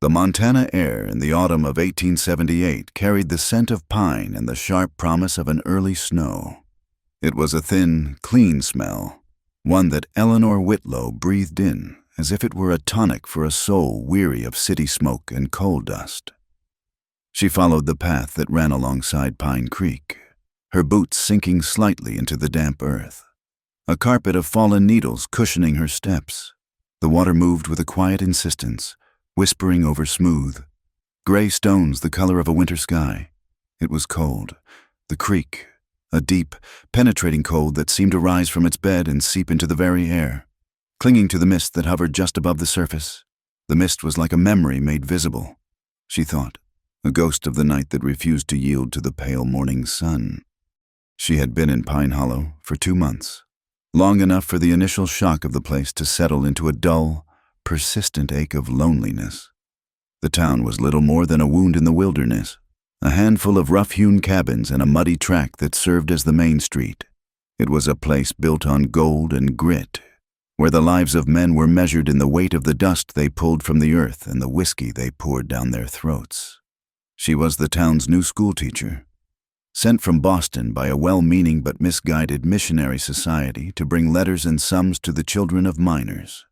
The Montana air in the autumn of 1878 carried the scent of pine and the sharp promise of an early snow. It was a thin, clean smell, one that Eleanor Whitlow breathed in as if it were a tonic for a soul weary of city smoke and coal dust. She followed the path that ran alongside Pine Creek, her boots sinking slightly into the damp earth, a carpet of fallen needles cushioning her steps. The water moved with a quiet insistence, whispering over smooth, gray stones the color of a winter sky. It was cold. The creek, a deep, penetrating cold that seemed to rise from its bed and seep into the very air, clinging to the mist that hovered just above the surface. The mist was like a memory made visible, she thought, a ghost of the night that refused to yield to the pale morning sun. She had been in Pine Hollow for 2 months, long enough for the initial shock of the place to settle into a dull, persistent ache of loneliness. The town was little more than a wound in the wilderness, a handful of rough-hewn cabins and a muddy track that served as the main street. It was a place built on gold and grit, where the lives of men were measured in the weight of the dust they pulled from the earth and the whiskey they poured down their throats. She was the town's new schoolteacher, sent from Boston by a well-meaning but misguided missionary society to bring letters and sums to the children of miners.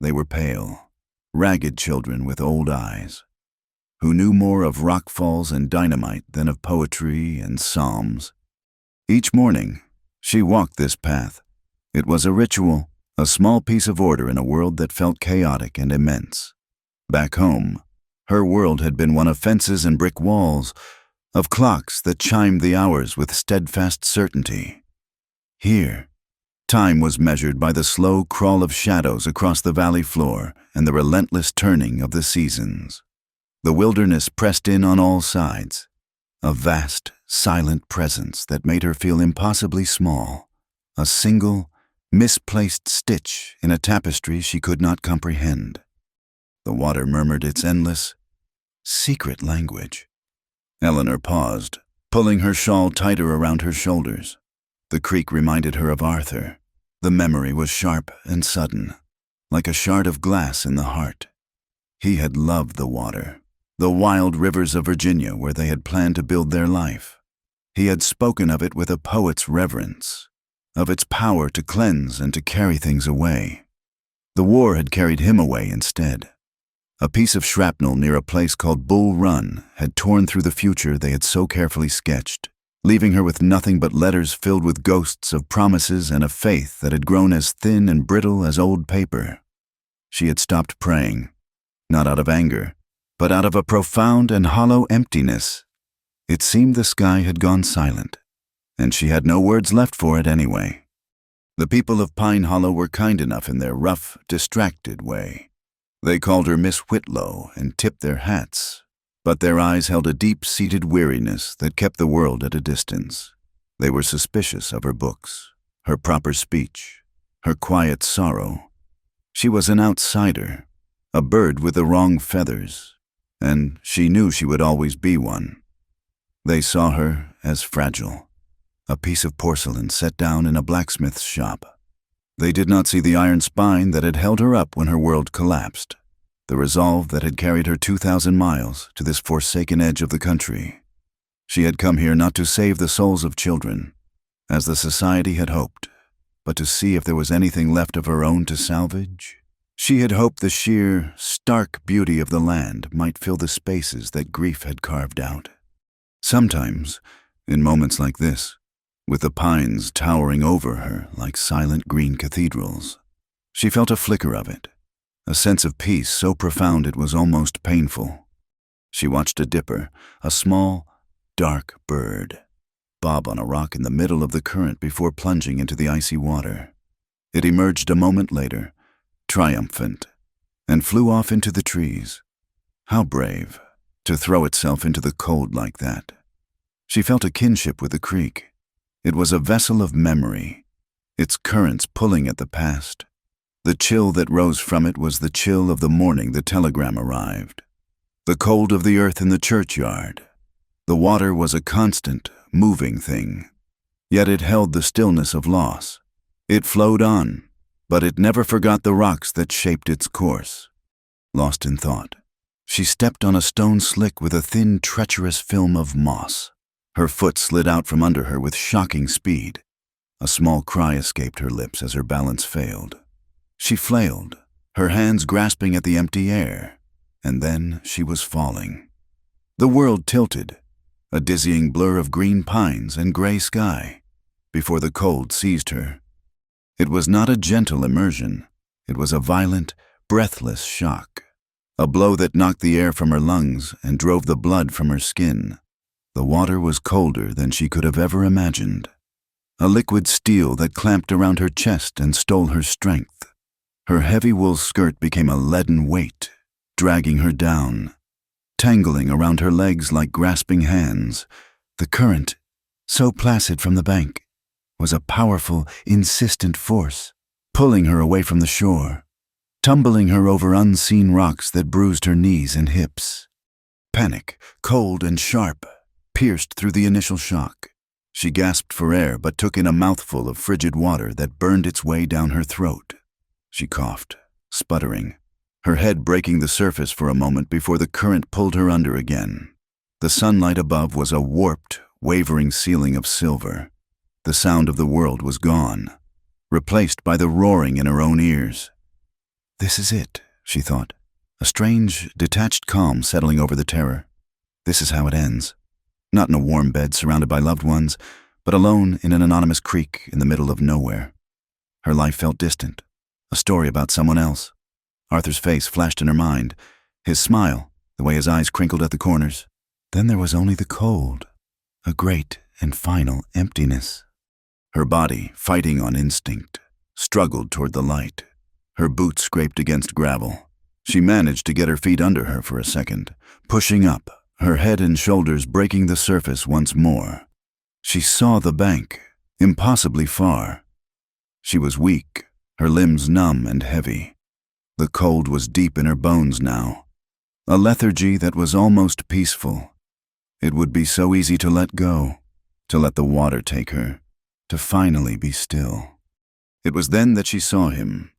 They were pale, ragged children with old eyes, who knew more of rock falls and dynamite than of poetry and psalms. Each morning, she walked this path. It was a ritual, a small piece of order in a world that felt chaotic and immense. Back home, her world had been one of fences and brick walls, of clocks that chimed the hours with steadfast certainty. Here, time was measured by the slow crawl of shadows across the valley floor and the relentless turning of the seasons. The wilderness pressed in on all sides, a vast, silent presence that made her feel impossibly small, a single, misplaced stitch in a tapestry she could not comprehend. The water murmured its endless, secret language. Eleanor paused, pulling her shawl tighter around her shoulders. The creek reminded her of Arthur. The memory was sharp and sudden, like a shard of glass in the heart. He had loved the water, the wild rivers of Virginia where they had planned to build their life. He had spoken of it with a poet's reverence, of its power to cleanse and to carry things away. The war had carried him away instead. A piece of shrapnel near a place called Bull Run had torn through the future they had so carefully sketched, leaving her with nothing but letters filled with ghosts of promises and a faith that had grown as thin and brittle as old paper. She had stopped praying, not out of anger, but out of a profound and hollow emptiness. It seemed the sky had gone silent, and she had no words left for it anyway. The people of Pine Hollow were kind enough in their rough, distracted way. They called her Miss Whitlow and tipped their hats, but their eyes held a deep-seated weariness that kept the world at a distance. They were suspicious of her books, her proper speech, her quiet sorrow. She was an outsider, a bird with the wrong feathers, and she knew she would always be one. They saw her as fragile, a piece of porcelain set down in a blacksmith's shop. They did not see the iron spine that had held her up when her world collapsed, the resolve that had carried her 2,000 miles to this forsaken edge of the country. She had come here not to save the souls of children, as the society had hoped, but to see if there was anything left of her own to salvage. She had hoped the sheer, stark beauty of the land might fill the spaces that grief had carved out. Sometimes, in moments like this, with the pines towering over her like silent green cathedrals, she felt a flicker of it, a sense of peace so profound it was almost painful. She watched a dipper, a small, dark bird, bob on a rock in the middle of the current before plunging into the icy water. It emerged a moment later, triumphant, and flew off into the trees. How brave, to throw itself into the cold like that. She felt a kinship with the creek. It was a vessel of memory, its currents pulling at the past. The chill that rose from it was the chill of the morning the telegram arrived, the cold of the earth in the churchyard. The water was a constant, moving thing, yet it held the stillness of loss. It flowed on, but it never forgot the rocks that shaped its course. Lost in thought, She stepped on a stone slick with a thin, treacherous film of moss. Her foot slid out from under her with shocking speed. A small cry escaped her lips as her balance failed. She flailed, her hands grasping at the empty air, and then she was falling. The world tilted, a dizzying blur of green pines and gray sky, before the cold seized her. It was not a gentle immersion. It was a violent, breathless shock. A blow that knocked the air from her lungs and drove the blood from her skin. The water was colder than she could have ever imagined. A liquid steel that clamped around her chest and stole her strength. Her heavy wool skirt became a leaden weight, dragging her down, tangling around her legs like grasping hands. The current, so placid from the bank, was a powerful, insistent force, pulling her away from the shore, tumbling her over unseen rocks that bruised her knees and hips. Panic, cold and sharp, pierced through the initial shock. She gasped for air but took in a mouthful of frigid water that burned its way down her throat. She coughed, sputtering, her head breaking the surface for a moment before the current pulled her under again. The sunlight above was a warped, wavering ceiling of silver. The sound of the world was gone, replaced by the roaring in her own ears. This is it, she thought, a strange, detached calm settling over the terror. This is how it ends. Not in a warm bed surrounded by loved ones, but alone in an anonymous creek in the middle of nowhere. Her life felt distant, a story about someone else. Arthur's face flashed in her mind, his smile, the way his eyes crinkled at the corners. Then there was only the cold, a great and final emptiness. Her body, fighting on instinct, struggled toward the light. Her boots scraped against gravel. She managed to get her feet under her for a second, pushing up, her head and shoulders breaking the surface once more. She saw the bank, impossibly far. She was weak, her limbs numb and heavy. The cold was deep in her bones now, a lethargy that was almost peaceful. It would be so easy to let go, to let the water take her, to finally be still. It was then that she saw him.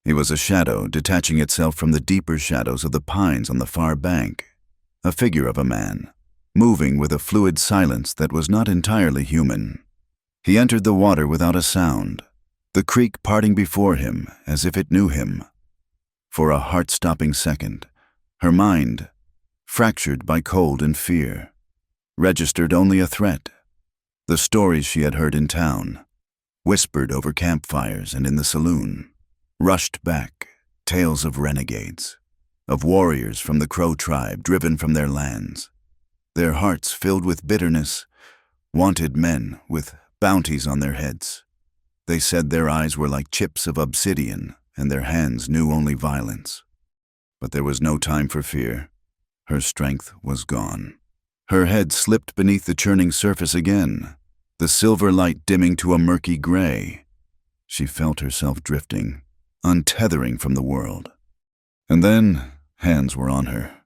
He was a shadow detaching itself from the deeper shadows of the pines on the far bank. A figure of a man, moving with a fluid silence that was not entirely human. He entered the water without a sound, the creek parting before him as if it knew him. For a heart-stopping second, her mind, fractured by cold and fear, registered only a threat. The stories she had heard in town, whispered over campfires and in the saloon, rushed back, tales of renegades, of warriors from the Crow tribe driven from their lands, their hearts filled with bitterness, wanted men with bounties on their heads. They said their eyes were like chips of obsidian and their hands knew only violence. But there was no time for fear. Her strength was gone. Her head slipped beneath the churning surface again, the silver light dimming to a murky gray. She felt herself drifting, untethering from the world. And then hands were on her.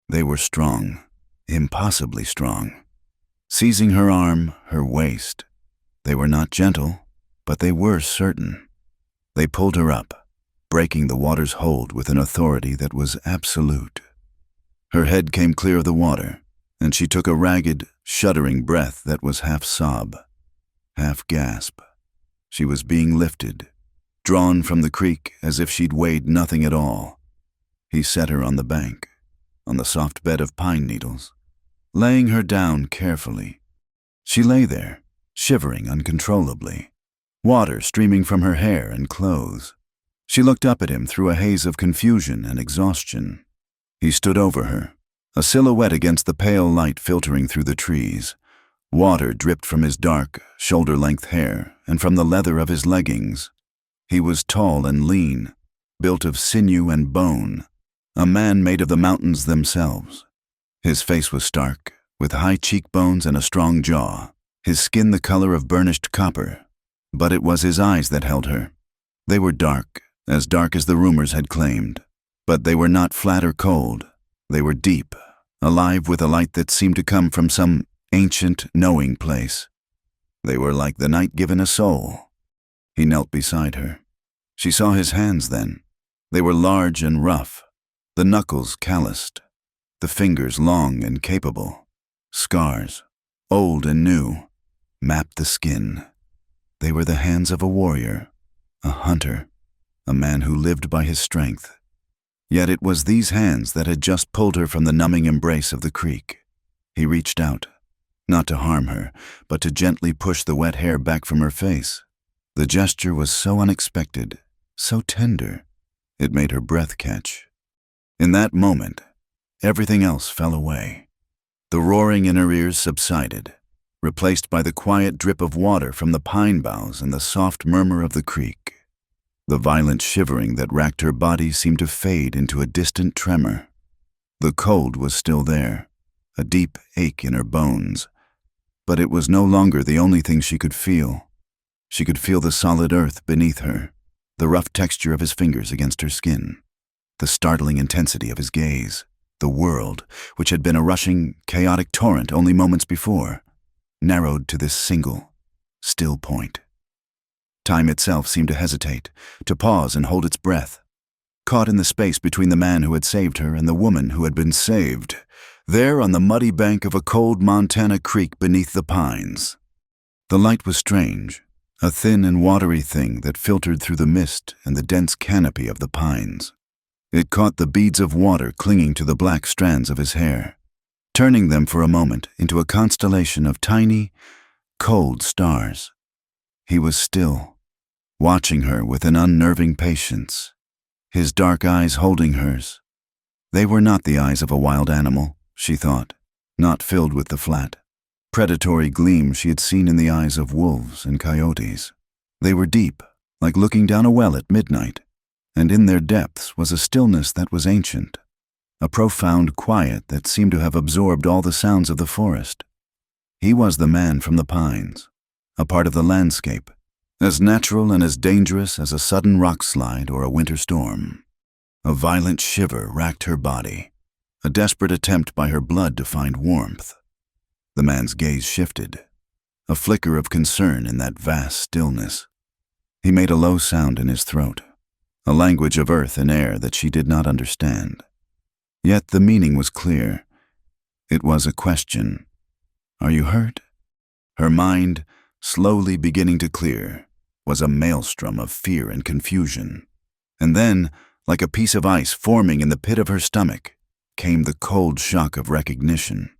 They were strong, impossibly strong. Seizing her arm, her waist. They were not gentle, but they were certain. They pulled her up, breaking the water's hold with an authority that was absolute. Her head came clear of the water, and she took a ragged, shuddering breath that was half sob, half gasp. She was being lifted, drawn from the creek as if she'd weighed nothing at all. He set her on the bank, on the soft bed of pine needles, laying her down carefully. She lay there, shivering uncontrollably, water streaming from her hair and clothes. She looked up at him through a haze of confusion and exhaustion. He stood over her, a silhouette against the pale light filtering through the trees. Water dripped from his dark, shoulder-length hair and from the leather of his leggings. He was tall and lean, built of sinew and bone, a man made of the mountains themselves. His face was stark, with high cheekbones and a strong jaw, his skin the color of burnished copper. But it was his eyes that held her. They were dark as the rumors had claimed. But they were not flat or cold. They were deep, alive with a light that seemed to come from some ancient, knowing place. They were like the night given a soul. He knelt beside her. She saw his hands then. They were large and rough, the knuckles calloused, the fingers long and capable. Scars, old and new, mapped the skin. They were the hands of a warrior, a hunter, a man who lived by his strength. Yet it was these hands that had just pulled her from the numbing embrace of the creek. He reached out, not to harm her, but to gently push the wet hair back from her face. The gesture was so unexpected, so tender, it made her breath catch. In that moment, everything else fell away. The roaring in her ears subsided, replaced by the quiet drip of water from the pine boughs and the soft murmur of the creek. The violent shivering that racked her body seemed to fade into a distant tremor. The cold was still there, a deep ache in her bones, but it was no longer the only thing she could feel. She could feel the solid earth beneath her, the rough texture of his fingers against her skin, the startling intensity of his gaze. The world, which had been a rushing, chaotic torrent only moments before, narrowed to this single, still point. Time itself seemed to hesitate, to pause and hold its breath. Caught in the space between the man who had saved her and the woman who had been saved, there on the muddy bank of a cold Montana creek beneath the pines. The light was strange, a thin and watery thing that filtered through the mist and the dense canopy of the pines. It caught the beads of water clinging to the black strands of his hair, turning them for a moment into a constellation of tiny, cold stars. He was still, watching her with an unnerving patience, his dark eyes holding hers. They were not the eyes of a wild animal, she thought, not filled with the flat, predatory gleam she had seen in the eyes of wolves and coyotes. They were deep, like looking down a well at midnight, and in their depths was a stillness that was ancient, a profound quiet that seemed to have absorbed all the sounds of the forest. He was the man from the pines, a part of the landscape, as natural and as dangerous as a sudden rock slide or a winter storm. A violent shiver racked her body, a desperate attempt by her blood to find warmth. The man's gaze shifted, a flicker of concern in that vast stillness. He made a low sound in his throat, a language of earth and air that she did not understand. Yet the meaning was clear. It was a question. Are you hurt? Her mind, slowly beginning to clear, was a maelstrom of fear and confusion. And then, like a piece of ice forming in the pit of her stomach, came the cold shock of recognition.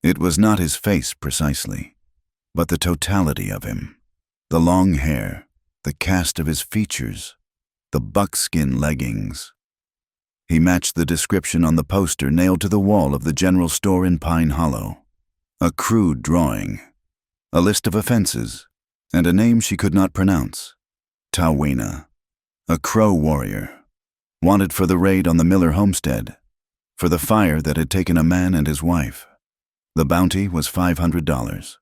It was not his face precisely, but the totality of him. The long hair, the cast of his features, the buckskin leggings. He matched the description on the poster nailed to the wall of the general store in Pine Hollow. A crude drawing, a list of offenses, and a name she could not pronounce. Tawena, a Crow warrior, wanted for the raid on the Miller homestead, for the fire that had taken a man and his wife. The bounty was $500,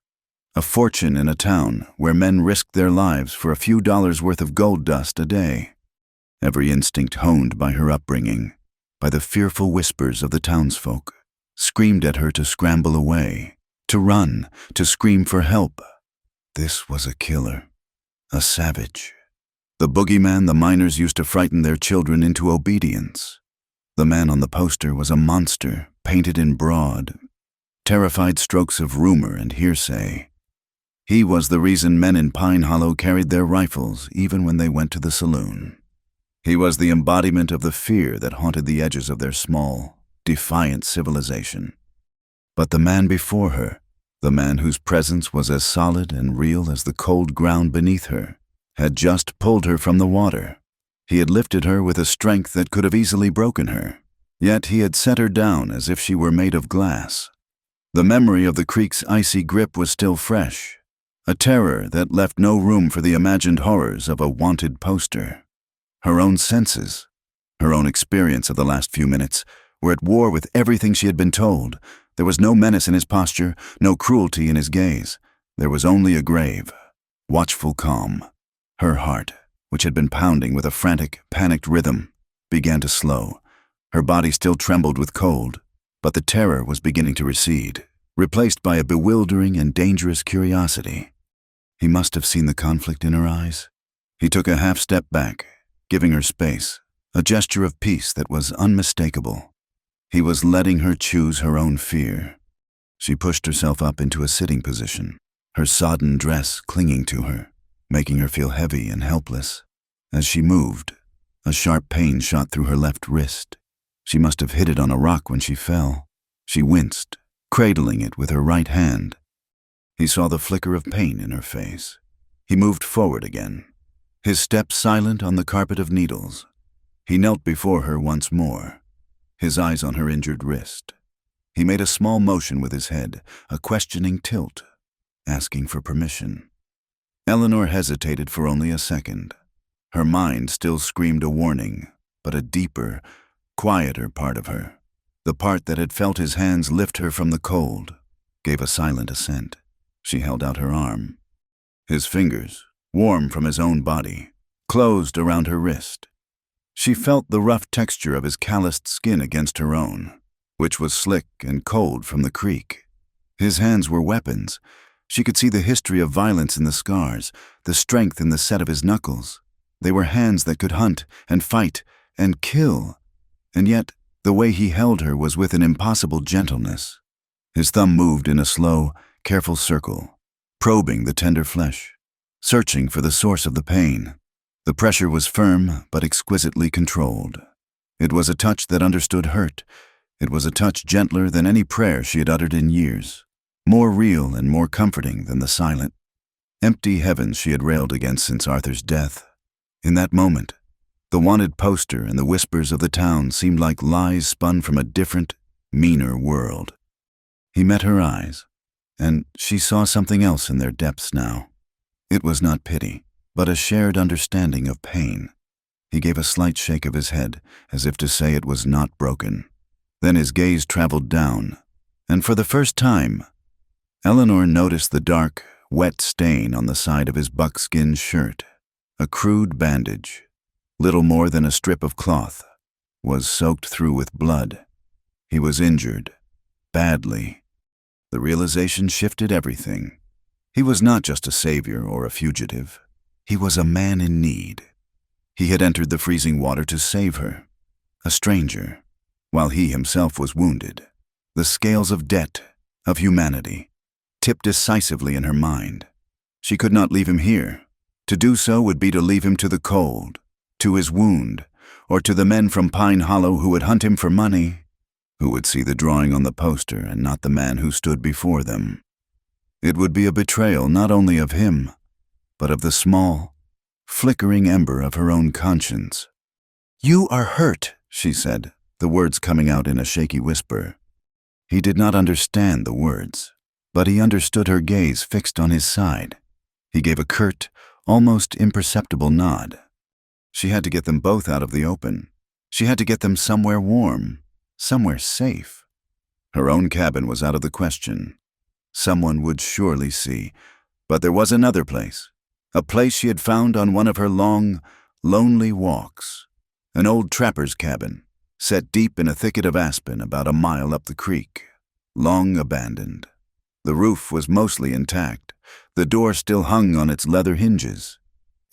a fortune in a town where men risked their lives for a few dollars worth of gold dust a day. Every instinct honed by her upbringing, by the fearful whispers of the townsfolk, screamed at her to scramble away, to run, to scream for help. This was a killer, a savage. The boogeyman the miners used to frighten their children into obedience. The man on the poster was a monster, painted in broad, terrified strokes of rumor and hearsay. He was the reason men in Pine Hollow carried their rifles even when they went to the saloon. He was the embodiment of the fear that haunted the edges of their small, defiant civilization. But the man before her, the man whose presence was as solid and real as the cold ground beneath her, had just pulled her from the water. He had lifted her with a strength that could have easily broken her, yet he had set her down as if she were made of glass. The memory of the creek's icy grip was still fresh, a terror that left no room for the imagined horrors of a wanted poster. Her own senses, her own experience of the last few minutes, were at war with everything she had been told. There was no menace in his posture, no cruelty in his gaze. There was only a grave, watchful calm. Her heart, which had been pounding with a frantic, panicked rhythm, began to slow. Her body still trembled with cold, but the terror was beginning to recede, replaced by a bewildering and dangerous curiosity. He must have seen the conflict in her eyes. He took a half-step back, giving her space, a gesture of peace that was unmistakable. He was letting her choose her own fear. She pushed herself up into a sitting position, her sodden dress clinging to her, making her feel heavy and helpless. As she moved, a sharp pain shot through her left wrist. She must have hit it on a rock when she fell. She winced, cradling it with her right hand. He saw the flicker of pain in her face. He moved forward again, his step silent on the carpet of needles. He knelt before her once more, his eyes on her injured wrist. He made a small motion with his head, a questioning tilt, asking for permission. Eleanor hesitated for only a second. Her mind still screamed a warning, but a deeper, quieter part of her, the part that had felt his hands lift her from the cold, gave a silent assent. She held out her arm. His fingers, warm from his own body, closed around her wrist. She felt the rough texture of his calloused skin against her own, which was slick and cold from the creek. His hands were weapons. She could see the history of violence in the scars, the strength in the set of his knuckles. They were hands that could hunt and fight and kill. And yet, the way he held her was with an impossible gentleness. His thumb moved in a slow, careful circle, probing the tender flesh, searching for the source of the pain. The pressure was firm but exquisitely controlled. It was a touch that understood hurt. It was a touch gentler than any prayer she had uttered in years, more real and more comforting than the silent, empty heavens she had railed against since Arthur's death. In that moment, the wanted poster and the whispers of the town seemed like lies spun from a different, meaner world. He met her eyes, and she saw something else in their depths now. It was not pity, but a shared understanding of pain. He gave a slight shake of his head, as if to say it was not broken. Then his gaze traveled down, and for the first time, Eleanor noticed the dark, wet stain on the side of his buckskin shirt. A crude bandage, little more than a strip of cloth, was soaked through with blood. He was injured, badly. The realization shifted everything. He was not just a savior or a fugitive. He was a man in need. He had entered the freezing water to save her, a stranger, while he himself was wounded. The scales of debt, of humanity, tipped decisively in her mind. She could not leave him here. To do so would be to leave him to the cold, to his wound, or to the men from Pine Hollow who would hunt him for money, who would see the drawing on the poster and not the man who stood before them. It would be a betrayal not only of him, but of the small, flickering ember of her own conscience. "You are hurt," she said, the words coming out in a shaky whisper. He did not understand the words, but he understood her gaze fixed on his side. He gave a curt, almost imperceptible nod. She had to get them both out of the open. She had to get them somewhere warm, somewhere safe. Her own cabin was out of the question. Someone would surely see. But there was another place, a place she had found on one of her long, lonely walks. An old trapper's cabin, set deep in a thicket of aspen about a mile up the creek, long abandoned. The roof was mostly intact. The door still hung on its leather hinges.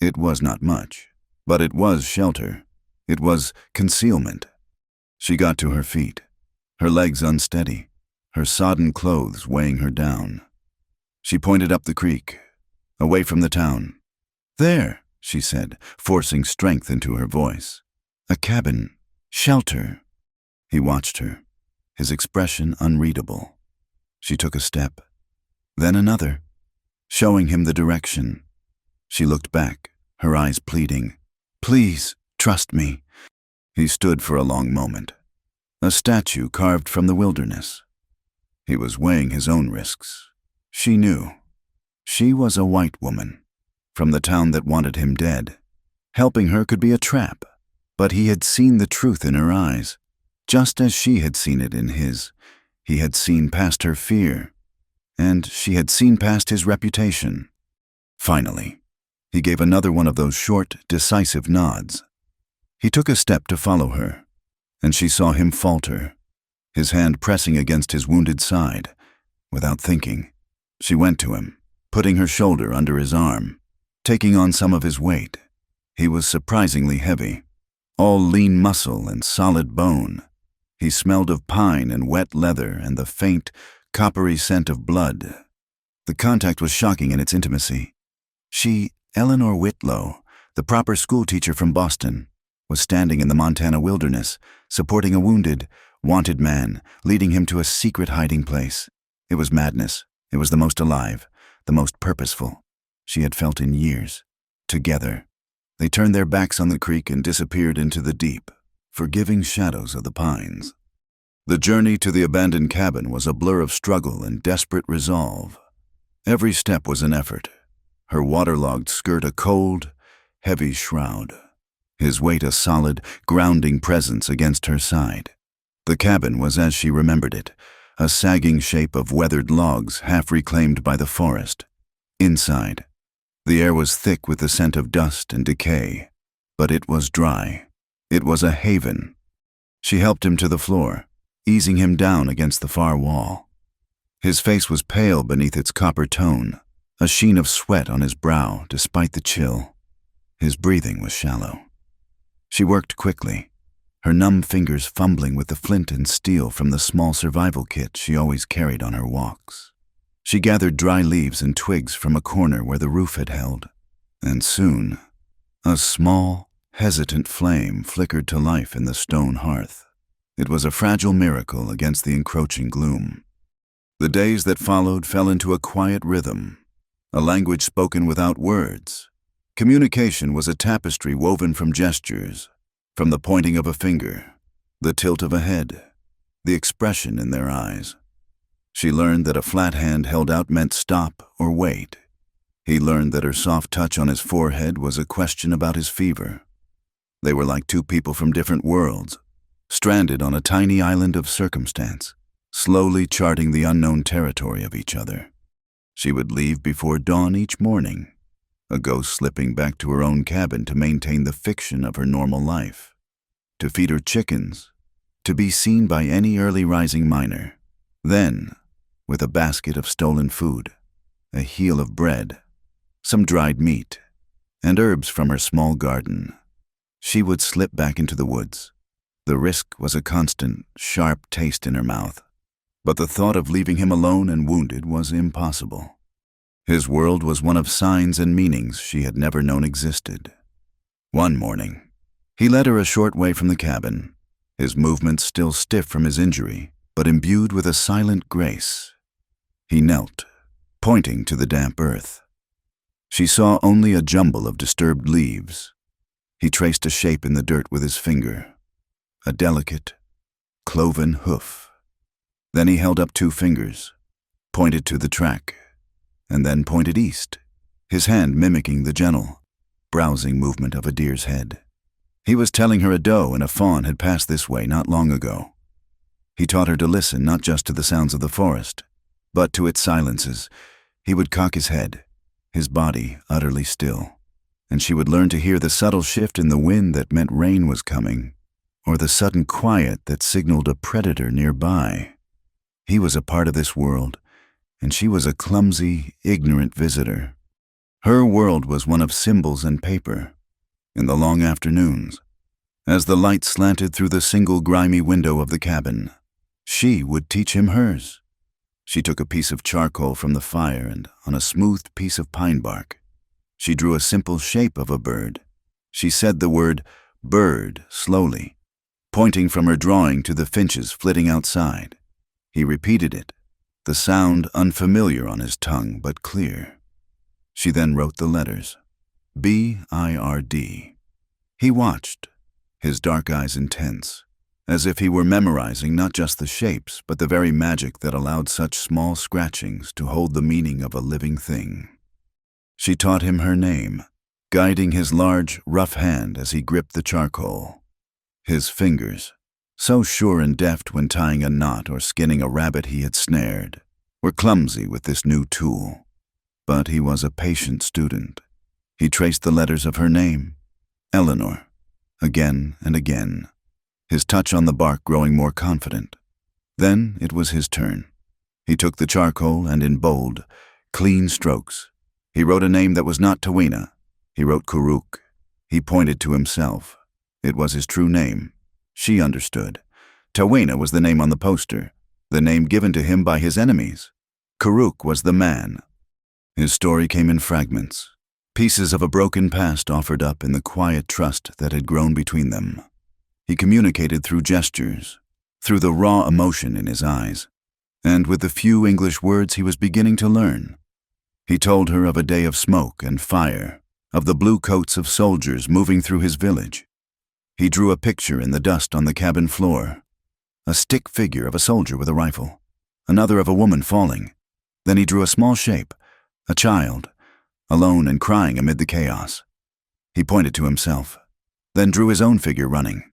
It was not much, but it was shelter. It was concealment. She got to her feet, her legs unsteady, her sodden clothes weighing her down. She pointed up the creek, away from the town. "There," she said, forcing strength into her voice. "A cabin. Shelter." He watched her, his expression unreadable. She took a step, then another, showing him the direction. She looked back, her eyes pleading. "Please, trust me." He stood for a long moment, a statue carved from the wilderness. He was weighing his own risks. She knew. She was a white woman, from the town that wanted him dead. Helping her could be a trap, but he had seen the truth in her eyes, just as she had seen it in his. He had seen past her fear, and she had seen past his reputation. Finally, he gave another one of those short, decisive nods. He took a step to follow her, and she saw him falter, his hand pressing against his wounded side. Without thinking, she went to him, putting her shoulder under his arm, taking on some of his weight. He was surprisingly heavy, all lean muscle and solid bone. He smelled of pine and wet leather and the faint, coppery scent of blood. The contact was shocking in its intimacy. She, Eleanor Whitlow, the proper schoolteacher from Boston, was standing in the Montana wilderness, supporting a wounded, wanted man, leading him to a secret hiding place. It was madness. It was the most alive, the most purposeful she had felt in years. Together, they turned their backs on the creek and disappeared into the deep, forgiving shadows of the pines. The journey to the abandoned cabin was a blur of struggle and desperate resolve. Every step was an effort, her waterlogged skirt a cold, heavy shroud, his weight a solid, grounding presence against her side. The cabin was as she remembered it, a sagging shape of weathered logs half reclaimed by the forest. Inside, the air was thick with the scent of dust and decay, but it was dry. It was a haven. She helped him to the floor, easing him down against the far wall. His face was pale beneath its copper tone, a sheen of sweat on his brow despite the chill. His breathing was shallow. She worked quickly, her numb fingers fumbling with the flint and steel from the small survival kit she always carried on her walks. She gathered dry leaves and twigs from a corner where the roof had held, and soon, a small, hesitant flame flickered to life in the stone hearth. It was a fragile miracle against the encroaching gloom. The days that followed fell into a quiet rhythm, a language spoken without words. Communication was a tapestry woven from gestures, from the pointing of a finger, the tilt of a head, the expression in their eyes. She learned that a flat hand held out meant stop or wait. He learned that her soft touch on his forehead was a question about his fever. They were like two people from different worlds, stranded on a tiny island of circumstance, slowly charting the unknown territory of each other. She would leave before dawn each morning, a ghost slipping back to her own cabin to maintain the fiction of her normal life, to feed her chickens, to be seen by any early rising miner. Then, with a basket of stolen food, a heel of bread, some dried meat, and herbs from her small garden, she would slip back into the woods. The risk was a constant, sharp taste in her mouth, but the thought of leaving him alone and wounded was impossible. His world was one of signs and meanings she had never known existed. One morning, he led her a short way from the cabin, his movements still stiff from his injury, but imbued with a silent grace. He knelt, pointing to the damp earth. She saw only a jumble of disturbed leaves. He traced a shape in the dirt with his finger, a delicate, cloven hoof. Then he held up two fingers, pointed to the track, and then pointed east, his hand mimicking the gentle, browsing movement of a deer's head. He was telling her a doe and a fawn had passed this way not long ago. He taught her to listen not just to the sounds of the forest, but to its silences. He would cock his head, his body utterly still, and she would learn to hear the subtle shift in the wind that meant rain was coming, or the sudden quiet that signaled a predator nearby. He was a part of this world, and she was a clumsy, ignorant visitor. Her world was one of symbols and paper. In the long afternoons, as the light slanted through the single grimy window of the cabin, she would teach him hers. She took a piece of charcoal from the fire and, on a smoothed piece of pine bark, she drew a simple shape of a bird. She said the word bird slowly, pointing from her drawing to the finches flitting outside. He repeated it, the sound unfamiliar on his tongue but clear. She then wrote the letters, B-I-R-D. He watched, his dark eyes intense, as if he were memorizing not just the shapes but the very magic that allowed such small scratchings to hold the meaning of a living thing. She taught him her name, guiding his large, rough hand as he gripped the charcoal. His fingers, so sure and deft when tying a knot or skinning a rabbit he had snared, were clumsy with this new tool. But he was a patient student. He traced the letters of her name, Eleanor, again and again, his touch on the bark growing more confident. Then it was his turn. He took the charcoal and in bold, clean strokes, he wrote a name that was not Tawina. He wrote Kuruk. He pointed to himself. It was his true name. She understood. Tawena was the name on the poster, the name given to him by his enemies. Karuk was the man. His story came in fragments, pieces of a broken past offered up in the quiet trust that had grown between them. He communicated through gestures, through the raw emotion in his eyes, and with the few English words he was beginning to learn. He told her of a day of smoke and fire, of the blue coats of soldiers moving through his village. He drew a picture in the dust on the cabin floor, a stick figure of a soldier with a rifle, another of a woman falling. Then he drew a small shape, a child, alone and crying amid the chaos. He pointed to himself, then drew his own figure running,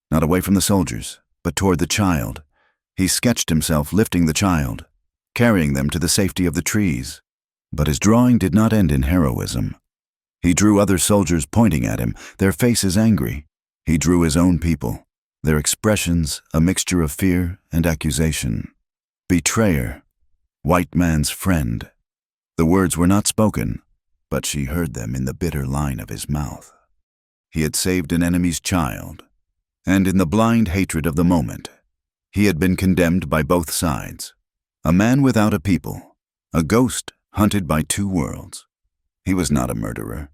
not away from the soldiers, but toward the child. He sketched himself lifting the child, carrying them to the safety of the trees. But his drawing did not end in heroism. He drew other soldiers pointing at him, their faces angry. He drew his own people, their expressions a mixture of fear and accusation. Betrayer, white man's friend. The words were not spoken, but she heard them in the bitter line of his mouth. He had saved an enemy's child, and in the blind hatred of the moment, he had been condemned by both sides. A man without a people, a ghost hunted by two worlds. He was not a murderer.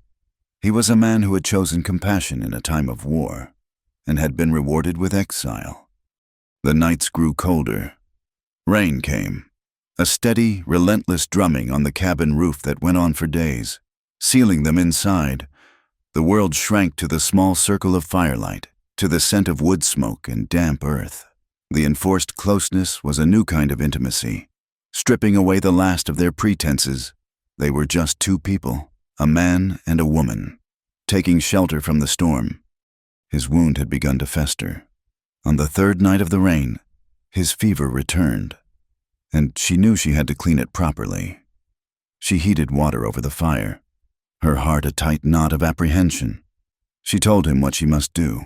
He was a man who had chosen compassion in a time of war, and had been rewarded with exile. The nights grew colder. Rain came, a steady, relentless drumming on the cabin roof that went on for days, sealing them inside. The world shrank to the small circle of firelight, to the scent of wood smoke and damp earth. The enforced closeness was a new kind of intimacy. Stripping away the last of their pretenses, they were just two people, a man and a woman, taking shelter from the storm. His wound had begun to fester. On the third night of the rain, his fever returned, and she knew she had to clean it properly. She heated water over the fire, her heart a tight knot of apprehension. She told him what she must do,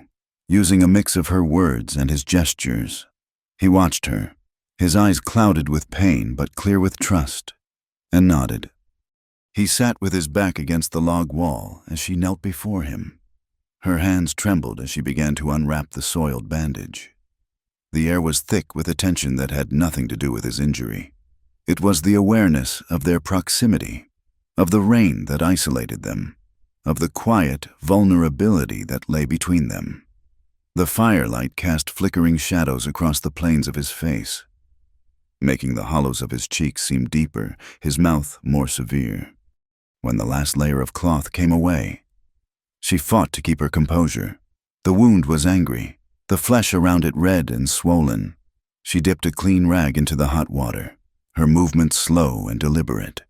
using a mix of her words and his gestures. He watched her, his eyes clouded with pain but clear with trust, and nodded. He sat with his back against the log wall as she knelt before him. Her hands trembled as she began to unwrap the soiled bandage. The air was thick with a tension that had nothing to do with his injury. It was the awareness of their proximity, of the rain that isolated them, of the quiet vulnerability that lay between them. The firelight cast flickering shadows across the planes of his face, making the hollows of his cheeks seem deeper, his mouth more severe. When the last layer of cloth came away, she fought to keep her composure. The wound was angry, the flesh around it red and swollen. She dipped a clean rag into the hot water, her movements slow and deliberate.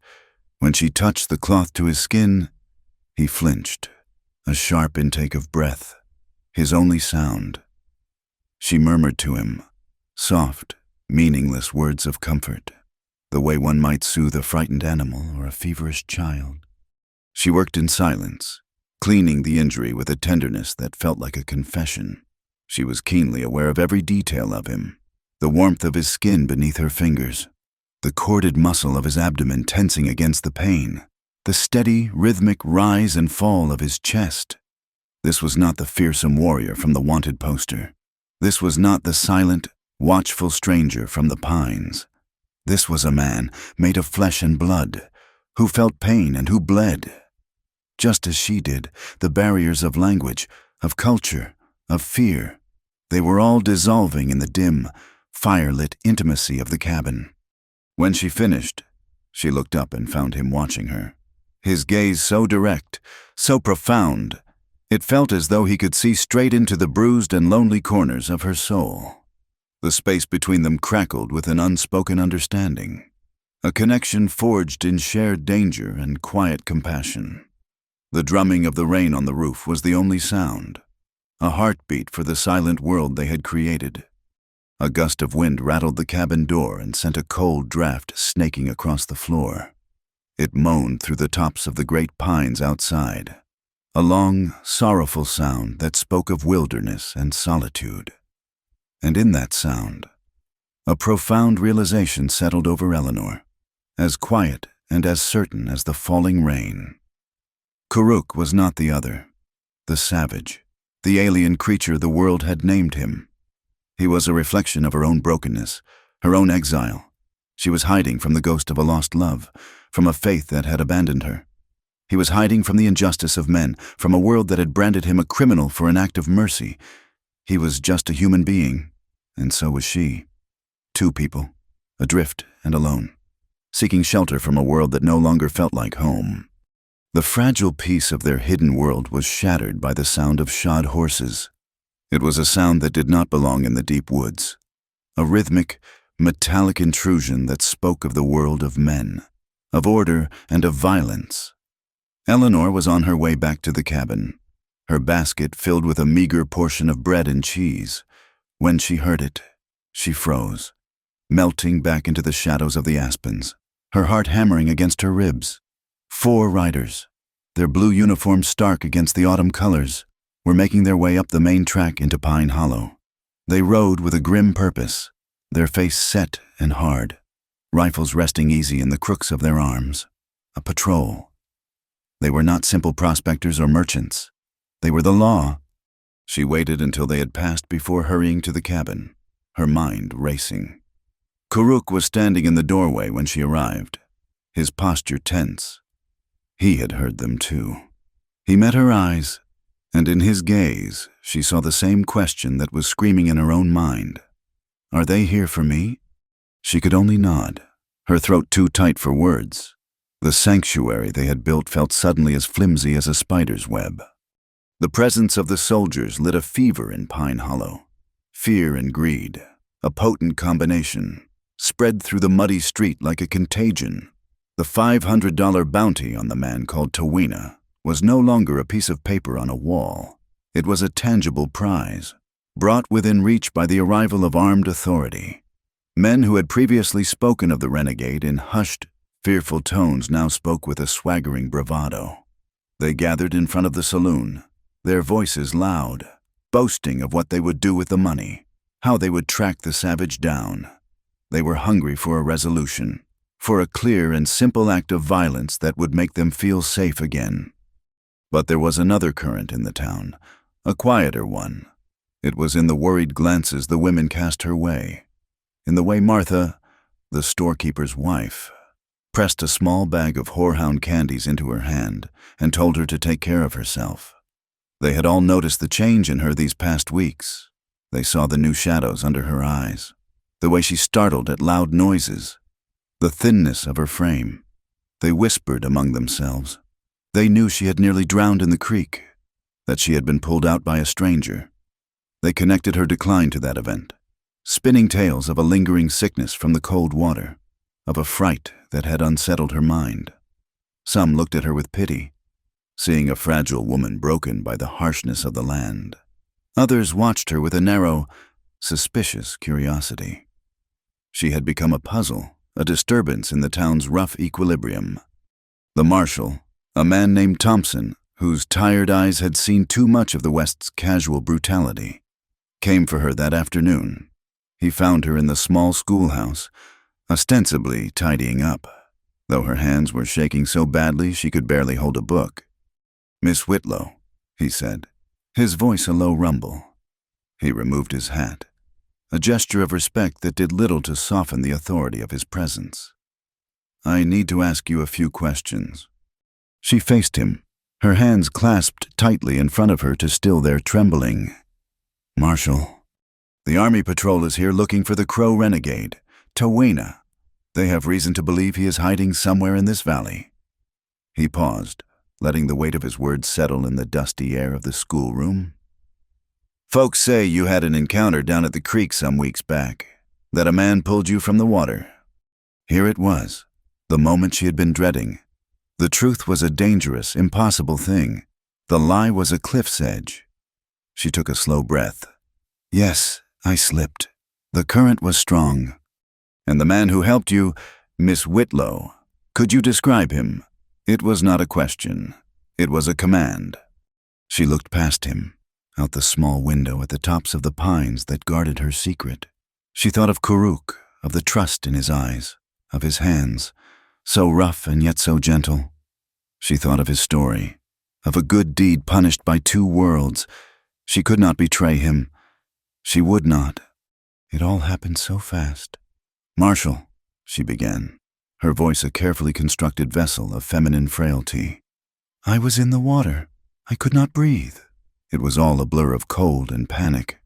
When she touched the cloth to his skin, he flinched, a sharp intake of breath, his only sound. She murmured to him, soft, meaningless words of comfort, the way one might soothe a frightened animal or a feverish child. She worked in silence, cleaning the injury with a tenderness that felt like a confession. She was keenly aware of every detail of him, the warmth of his skin beneath her fingers, the corded muscle of his abdomen tensing against the pain, the steady, rhythmic rise and fall of his chest. This was not the fearsome warrior from the wanted poster. This was not the silent, watchful stranger from the pines. This was a man made of flesh and blood, who felt pain and who bled. Just as she did, the barriers of language, of culture, of fear, they were all dissolving in the dim, fire-lit intimacy of the cabin. When she finished, she looked up and found him watching her. His gaze so direct, so profound, it felt as though he could see straight into the bruised and lonely corners of her soul. The space between them crackled with an unspoken understanding, a connection forged in shared danger and quiet compassion. The drumming of the rain on the roof was the only sound, a heartbeat for the silent world they had created. A gust of wind rattled the cabin door and sent a cold draft snaking across the floor. It moaned through the tops of the great pines outside, a long, sorrowful sound that spoke of wilderness and solitude. And in that sound, a profound realization settled over Eleanor, as quiet and as certain as the falling rain. Karuk was not the other, the savage, the alien creature the world had named him. He was a reflection of her own brokenness, her own exile. She was hiding from the ghost of a lost love, from a faith that had abandoned her. He was hiding from the injustice of men, from a world that had branded him a criminal for an act of mercy. He was just a human being, and so was she. Two people, adrift and alone, seeking shelter from a world that no longer felt like home. The fragile peace of their hidden world was shattered by the sound of shod horses. It was a sound that did not belong in the deep woods, a rhythmic, metallic intrusion that spoke of the world of men, of order and of violence. Eleanor was on her way back to the cabin, her basket filled with a meager portion of bread and cheese. When she heard it, she froze, melting back into the shadows of the aspens, her heart hammering against her ribs. 4 riders, their blue uniforms stark against the autumn colors, were making their way up the main track into Pine Hollow. They rode with a grim purpose, their face set and hard, rifles resting easy in the crooks of their arms. A patrol. They were not simple prospectors or merchants. They were the law. She waited until they had passed before hurrying to the cabin, her mind racing. Kuruk was standing in the doorway when she arrived, his posture tense. He had heard them too. He met her eyes, and in his gaze she saw the same question that was screaming in her own mind. Are they here for me? She could only nod, her throat too tight for words. The sanctuary they had built felt suddenly as flimsy as a spider's web. The presence of the soldiers lit a fever in Pine Hollow. Fear and greed, a potent combination, spread through the muddy street like a contagion. The $500 bounty on the man called Tawina was no longer a piece of paper on a wall. It was a tangible prize, brought within reach by the arrival of armed authority. Men who had previously spoken of the renegade in hushed, fearful tones now spoke with a swaggering bravado. They gathered in front of the saloon, their voices loud, boasting of what they would do with the money, how they would track the savage down. They were hungry for a resolution, for a clear and simple act of violence that would make them feel safe again. But there was another current in the town, a quieter one. It was in the worried glances the women cast her way, in the way Martha, the storekeeper's wife, pressed a small bag of whorehound candies into her hand and told her to take care of herself. They had all noticed the change in her these past weeks. They saw the new shadows under her eyes, the way she startled at loud noises, the thinness of her frame. They whispered among themselves. They knew she had nearly drowned in the creek, that she had been pulled out by a stranger. They connected her decline to that event, spinning tales of a lingering sickness from the cold water, of a fright that had unsettled her mind. Some looked at her with pity, seeing a fragile woman broken by the harshness of the land. Others watched her with a narrow, suspicious curiosity. She had become a puzzle, a disturbance in the town's rough equilibrium. The marshal, a man named Thompson, whose tired eyes had seen too much of the West's casual brutality, came for her that afternoon. He found her in the small schoolhouse, ostensibly tidying up, though her hands were shaking so badly she could barely hold a book. "Miss Whitlow," he said, his voice a low rumble. He removed his hat, a gesture of respect that did little to soften the authority of his presence. "I need to ask you a few questions." She faced him, her hands clasped tightly in front of her to still their trembling. "Marshal, the Army Patrol is here looking for the Crow renegade, Tawina. They have reason to believe he is hiding somewhere in this valley." He paused, letting the weight of his words settle in the dusty air of the schoolroom. "Folks say you had an encounter down at the creek some weeks back, that a man pulled you from the water." Here it was, the moment she had been dreading. The truth was a dangerous, impossible thing. The lie was a cliff's edge. She took a slow breath. "Yes, I slipped. The current was strong." "And the man who helped you, Miss Whitlow, could you describe him?" It was not a question. It was a command. She looked past him, out the small window at the tops of the pines that guarded her secret. She thought of Kuruk, of the trust in his eyes, of his hands, so rough and yet so gentle. She thought of his story, of a good deed punished by 2 worlds. She could not betray him. She would not. It all happened so fast. "Marshal," she began, her voice a carefully constructed vessel of feminine frailty. "I was in the water. I could not breathe." It was all a blur of cold and panic.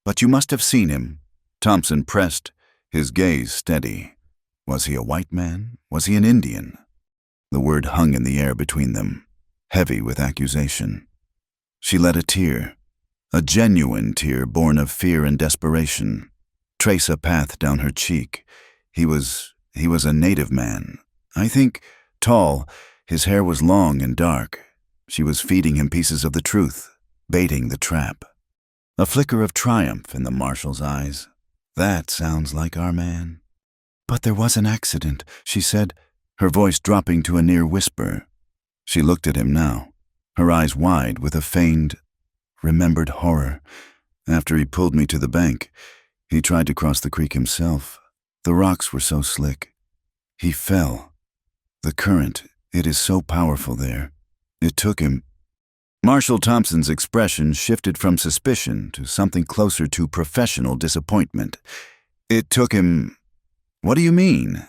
"But you must have seen him." Thompson pressed, his gaze steady. Was he a white man? Was he an Indian? The word hung in the air between them, heavy with accusation. She let a tear, a genuine tear born of fear and desperation, trace a path down her cheek. He was a native man. I think tall, his hair was long and dark. She was feeding him pieces of the truth, baiting the trap. A flicker of triumph in the marshal's eyes. "That sounds like our man." "But there was an accident," she said, her voice dropping to a near whisper. She looked at him now, her eyes wide with a feigned, remembered horror. "After he pulled me to the bank, he tried to cross the creek himself. The rocks were so slick. He fell. The current, it is so powerful there. It took him." Marshal Thompson's expression shifted from suspicion to something closer to professional disappointment. "It took him... What do you mean?"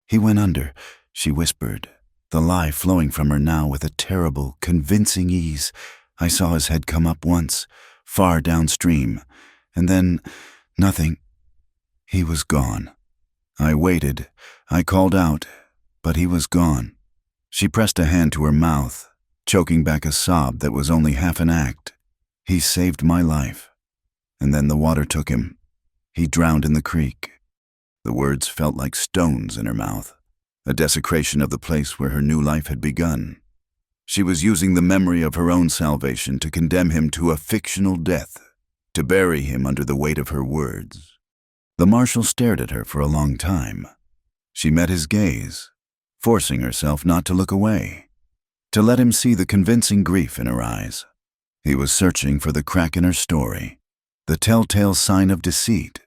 "He went under," she whispered, the lie flowing from her now with a terrible, convincing ease. "I saw his head come up once, far downstream, and then nothing. He was gone. I waited. I called out, but he was gone." She pressed a hand to her mouth, choking back a sob that was only half an act. "He saved my life. And then the water took him. He drowned in the creek." The words felt like stones in her mouth, a desecration of the place where her new life had begun. She was using the memory of her own salvation to condemn him to a fictional death, to bury him under the weight of her words. The marshal stared at her for a long time. She met his gaze, forcing herself not to look away, to let him see the convincing grief in her eyes. He was searching for the crack in her story, the telltale sign of deceit.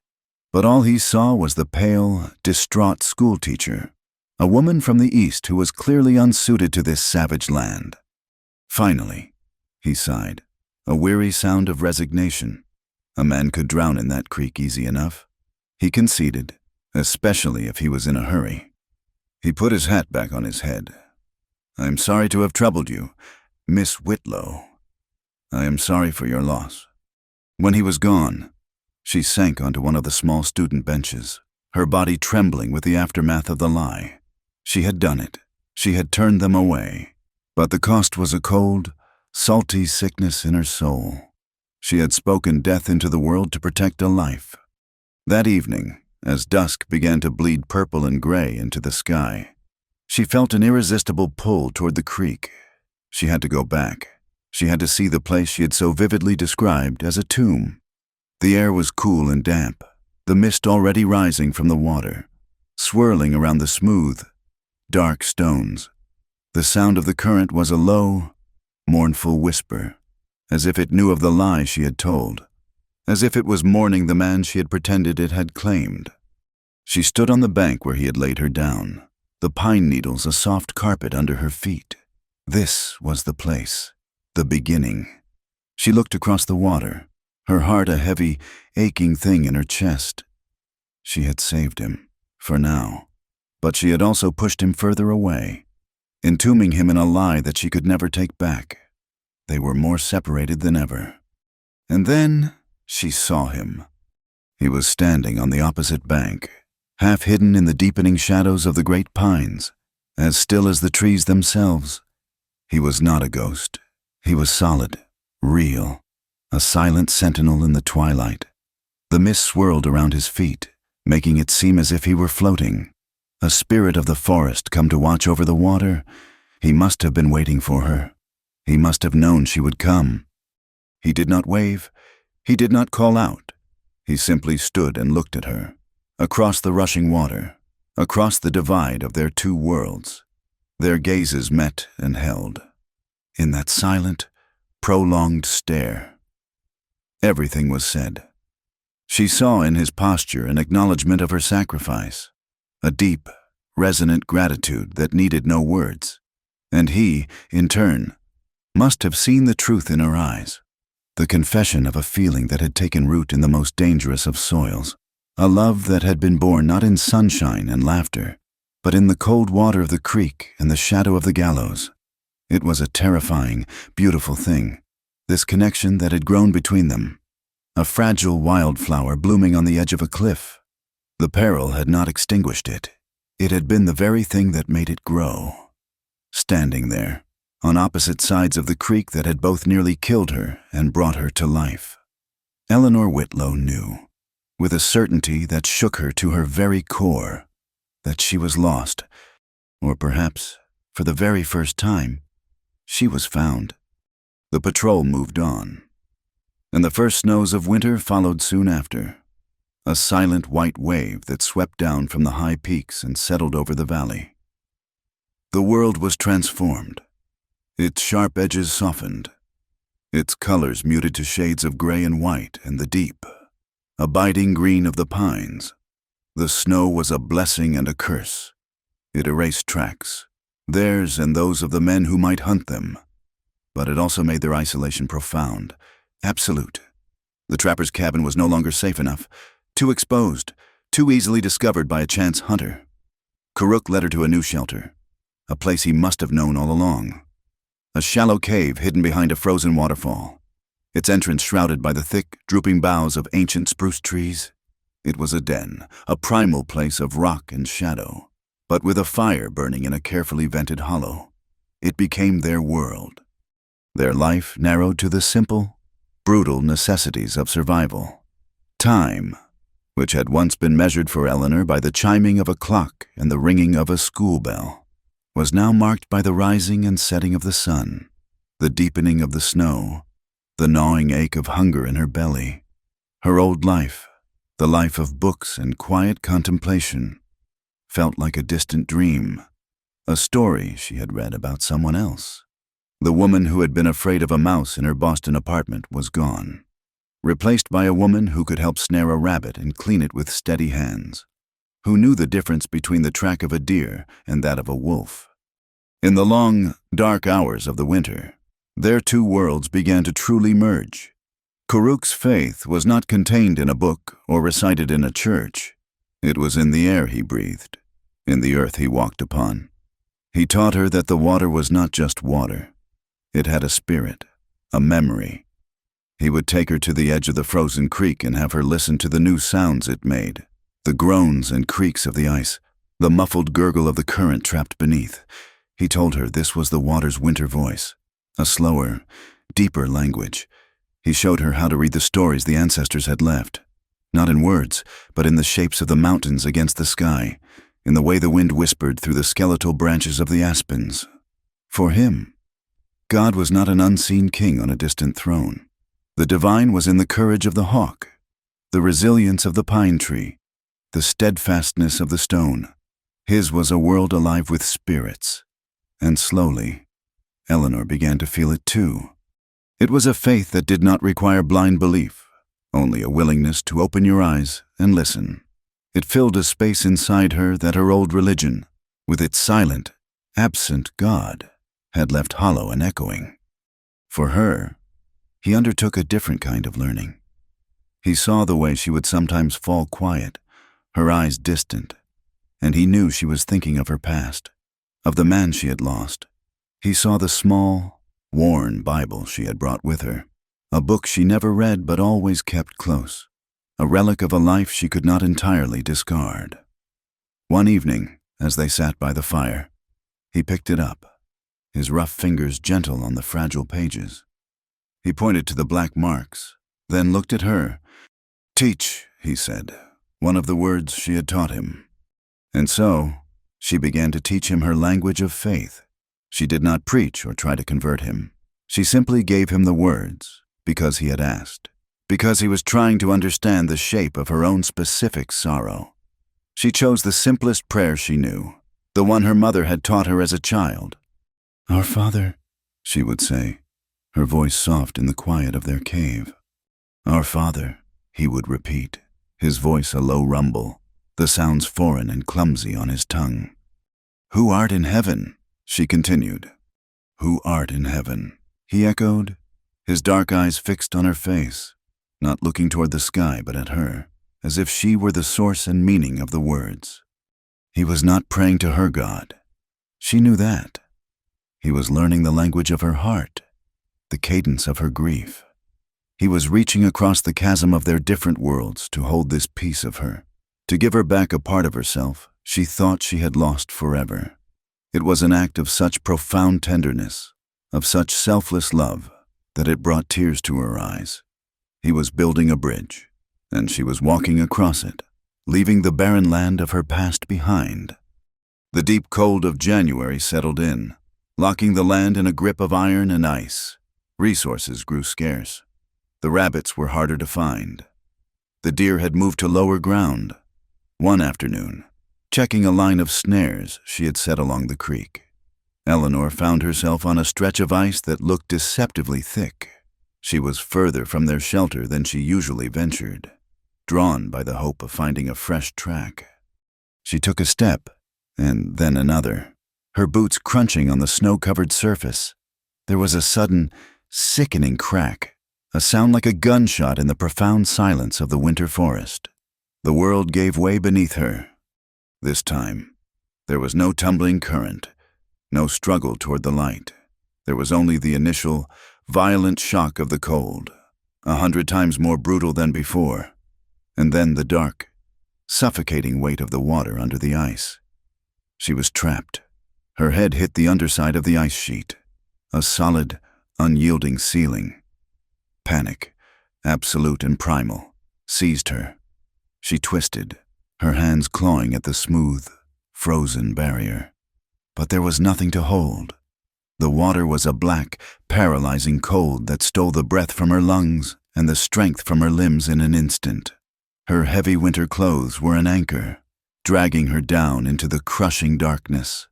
But all he saw was the pale, distraught schoolteacher, a woman from the East who was clearly unsuited to this savage land. "Finally," he sighed, a weary sound of resignation. A man could drown in that creek easy enough. He conceded, especially if he was in a hurry. He put his hat back on his head. "I am sorry to have troubled you, Miss Whitlow. I am sorry for your loss." When he was gone, she sank onto one of the small student benches, her body trembling with the aftermath of the lie. She had done it. She had turned them away. But the cost was a cold, salty sickness in her soul. She had spoken death into the world to protect a life. That evening, as dusk began to bleed purple and gray into the sky, she felt an irresistible pull toward the creek. She had to go back. She had to see the place she had so vividly described as a tomb. The air was cool and damp, the mist already rising from the water, swirling around the smooth, dark stones. The sound of the current was a low, mournful whisper, as if it knew of the lie she had told, as if it was mourning the man she had pretended it had claimed. She stood on the bank where he had laid her down, the pine needles a soft carpet under her feet. This was the place, the beginning. She looked across the water, her heart a heavy, aching thing in her chest. She had saved him, for now, but she had also pushed him further away, entombing him in a lie that she could never take back. They were more separated than ever. And then she saw him. He was standing on the opposite bank, half hidden in the deepening shadows of the great pines, as still as the trees themselves. He was not a ghost. He was solid, real, a silent sentinel in the twilight. The mist swirled around his feet, making it seem as if he were floating. A spirit of the forest come to watch over the water. He must have been waiting for her. He must have known she would come. He did not wave. He did not call out. He simply stood and looked at her, across the rushing water, across the divide of their two worlds. Their gazes met and held. In that silent, prolonged stare, everything was said. She saw in his posture an acknowledgement of her sacrifice, a deep, resonant gratitude that needed no words. And he, in turn, must have seen the truth in her eyes. the confession of a feeling that had taken root in the most dangerous of soils, a love that had been born not in sunshine and laughter, but in the cold water of the creek and the shadow of the gallows. It was a terrifying, beautiful thing, this connection that had grown between them, a fragile wildflower blooming on the edge of a cliff. The peril had not extinguished it. It had been the very thing that made it grow. Standing there, on opposite sides of the creek that had both nearly killed her and brought her to life, Eleanor Whitlow knew, with a certainty that shook her to her very core, that she was lost, or perhaps, for the very first time, she was found. The patrol moved on, and the first snows of winter followed soon after, a silent white wave that swept down from the high peaks and settled over the valley. The world was transformed, its sharp edges softened, its colors muted to shades of gray and white and the deep, abiding green of the pines. The snow was a blessing and a curse. It erased tracks, theirs and those of the men who might hunt them. But it also made their isolation profound, absolute. The trapper's cabin was no longer safe enough, too exposed, too easily discovered by a chance hunter. Kuruk led her to a new shelter, a place he must have known all along. A shallow cave hidden behind a frozen waterfall, its entrance shrouded by the thick, drooping boughs of ancient spruce trees. It was a den, a primal place of rock and shadow, but with a fire burning in a carefully vented hollow. It became their world. Their life narrowed to the simple, brutal necessities of survival. Time, which had once been measured for Eleanor by the chiming of a clock and the ringing of a school bell, was now marked by the rising and setting of the sun, the deepening of the snow, the gnawing ache of hunger in her belly. Her old life, the life of books and quiet contemplation, felt like a distant dream, a story she had read about someone else. The woman who had been afraid of a mouse in her Boston apartment was gone, replaced by a woman who could help snare a rabbit and clean it with steady hands, who knew the difference between the track of a deer and that of a wolf. In the long, dark hours of the winter, their two worlds began to truly merge. Kuruk's faith was not contained in a book or recited in a church. It was in the air he breathed, in the earth he walked upon. He taught her that the water was not just water. It had a spirit, a memory. He would take her to the edge of the frozen creek and have her listen to the new sounds it made, the groans and creaks of the ice, the muffled gurgle of the current trapped beneath. He told her this was the water's winter voice, a slower, deeper language. He showed her how to read the stories the ancestors had left, not in words, but in the shapes of the mountains against the sky, in the way the wind whispered through the skeletal branches of the aspens. For him, God was not an unseen king on a distant throne. The divine was in the courage of the hawk, the resilience of the pine tree, the steadfastness of the stone. His was a world alive with spirits. And slowly, Eleanor began to feel it too. It was a faith that did not require blind belief, only a willingness to open your eyes and listen. It filled a space inside her that her old religion, with its silent, absent God, had left hollow and echoing. For her, he undertook a different kind of learning. He saw the way she would sometimes fall quiet, her eyes distant, and he knew she was thinking of her past, of the man she had lost. He saw the small, worn Bible she had brought with her, a book she never read but always kept close, a relic of a life she could not entirely discard. One evening, as they sat by the fire, he picked it up, his rough fingers gentle on the fragile pages. He pointed to the black marks, then looked at her. "Teach," he said, one of the words she had taught him. And so, she began to teach him her language of faith. She did not preach or try to convert him. She simply gave him the words, because he had asked, because he was trying to understand the shape of her own specific sorrow. She chose the simplest prayer she knew, the one her mother had taught her as a child. "Our Father," she would say, her voice soft in the quiet of their cave. "Our Father," he would repeat, his voice a low rumble, the sounds foreign and clumsy on his tongue. "Who art in heaven," she continued. "Who art in heaven," he echoed, his dark eyes fixed on her face, not looking toward the sky but at her, as if she were the source and meaning of the words. He was not praying to her God. She knew that. He was learning the language of her heart, the cadence of her grief. He was reaching across the chasm of their different worlds to hold this piece of her, to give her back a part of herself she thought she had lost forever. It was an act of such profound tenderness, of such selfless love, that it brought tears to her eyes. He was building a bridge, and she was walking across it, leaving the barren land of her past behind. The deep cold of January settled in, locking the land in a grip of iron and ice. Resources grew scarce. The rabbits were harder to find. The deer had moved to lower ground. One afternoon, checking a line of snares she had set along the creek, Eleanor found herself on a stretch of ice that looked deceptively thick. She was further from their shelter than she usually ventured, drawn by the hope of finding a fresh track. She took a step, and then another, her boots crunching on the snow-covered surface. There was a sudden, sickening crack, a sound like a gunshot in the profound silence of the winter forest. The world gave way beneath her. This time, there was no tumbling current, no struggle toward the light. There was only the initial, violent shock of the cold, 100 times more brutal than before, and then the dark, suffocating weight of the water under the ice. She was trapped. Her head hit the underside of the ice sheet, a solid, unyielding ceiling. Panic, absolute and primal, seized her. She twisted, her hands clawing at the smooth, frozen barrier. But there was nothing to hold. The water was a black, paralyzing cold that stole the breath from her lungs and the strength from her limbs in an instant. Her heavy winter clothes were an anchor, dragging her down into the crushing darkness.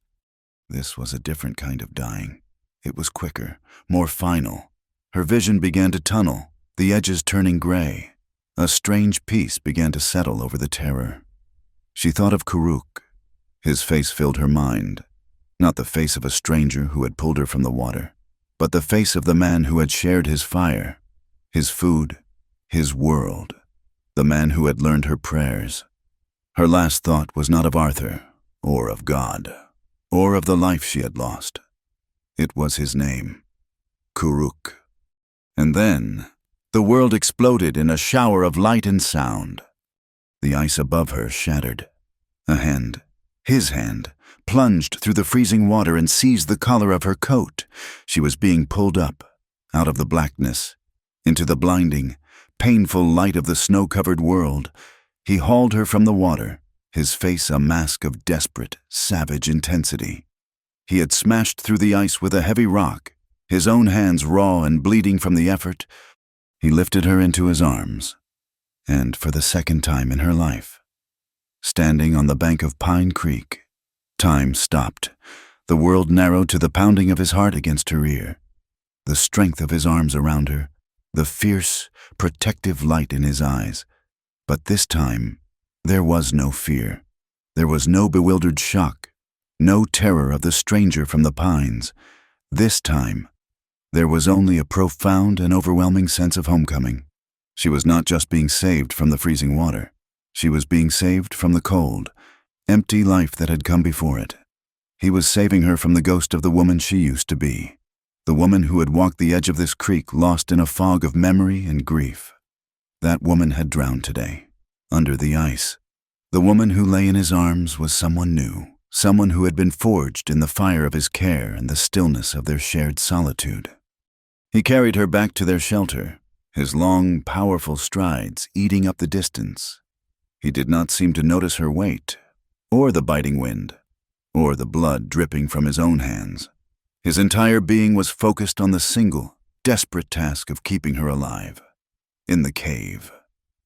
This was a different kind of dying. It was quicker, more final. Her vision began to tunnel, the edges turning gray. A strange peace began to settle over the terror. She thought of Karuk. His face filled her mind. Not the face of a stranger who had pulled her from the water, but the face of the man who had shared his fire, his food, his world, the man who had learned her prayers. Her last thought was not of Arthur, or of God, or of the life she had lost. It was his name, Karuk. And then, the world exploded in a shower of light and sound. The ice above her shattered. A hand, his hand, plunged through the freezing water and seized the collar of her coat. She was being pulled up, out of the blackness, into the blinding, painful light of the snow-covered world. He hauled her from the water, his face a mask of desperate, savage intensity. He had smashed through the ice with a heavy rock, his own hands raw and bleeding from the effort. He lifted her into his arms, and for the second time in her life, standing on the bank of Pine Creek, time stopped. The world narrowed to the pounding of his heart against her ear, the strength of his arms around her, the fierce, protective light in his eyes. But this time, there was no fear. There was no bewildered shock, no terror of the stranger from the pines. This time, there was only a profound and overwhelming sense of homecoming. She was not just being saved from the freezing water. She was being saved from the cold, empty life that had come before it. He was saving her from the ghost of the woman she used to be, the woman who had walked the edge of this creek lost in a fog of memory and grief. That woman had drowned today, under the ice. The woman who lay in his arms was someone new, someone who had been forged in the fire of his care and the stillness of their shared solitude. He carried her back to their shelter, his long, powerful strides eating up the distance. He did not seem to notice her weight, or the biting wind, or the blood dripping from his own hands. His entire being was focused on the single, desperate task of keeping her alive. In the cave,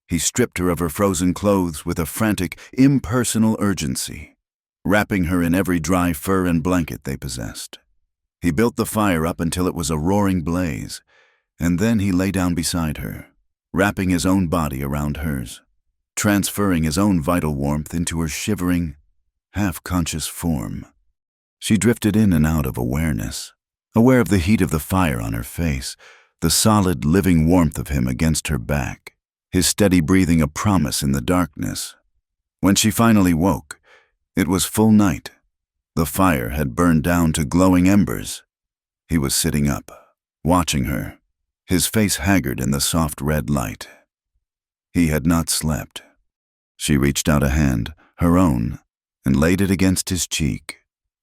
he stripped her of her frozen clothes with a frantic, impersonal urgency, wrapping her in every dry fur and blanket they possessed. He built the fire up until it was a roaring blaze, and then he lay down beside her, wrapping his own body around hers, transferring his own vital warmth into her shivering, half-conscious form. She drifted in and out of awareness, aware of the heat of the fire on her face, the solid, living warmth of him against her back, his steady breathing a promise in the darkness. When she finally woke, it was full night. The fire had burned down to glowing embers. He was sitting up, watching her, his face haggard in the soft red light. He had not slept. She reached out a hand, her own, and laid it against his cheek.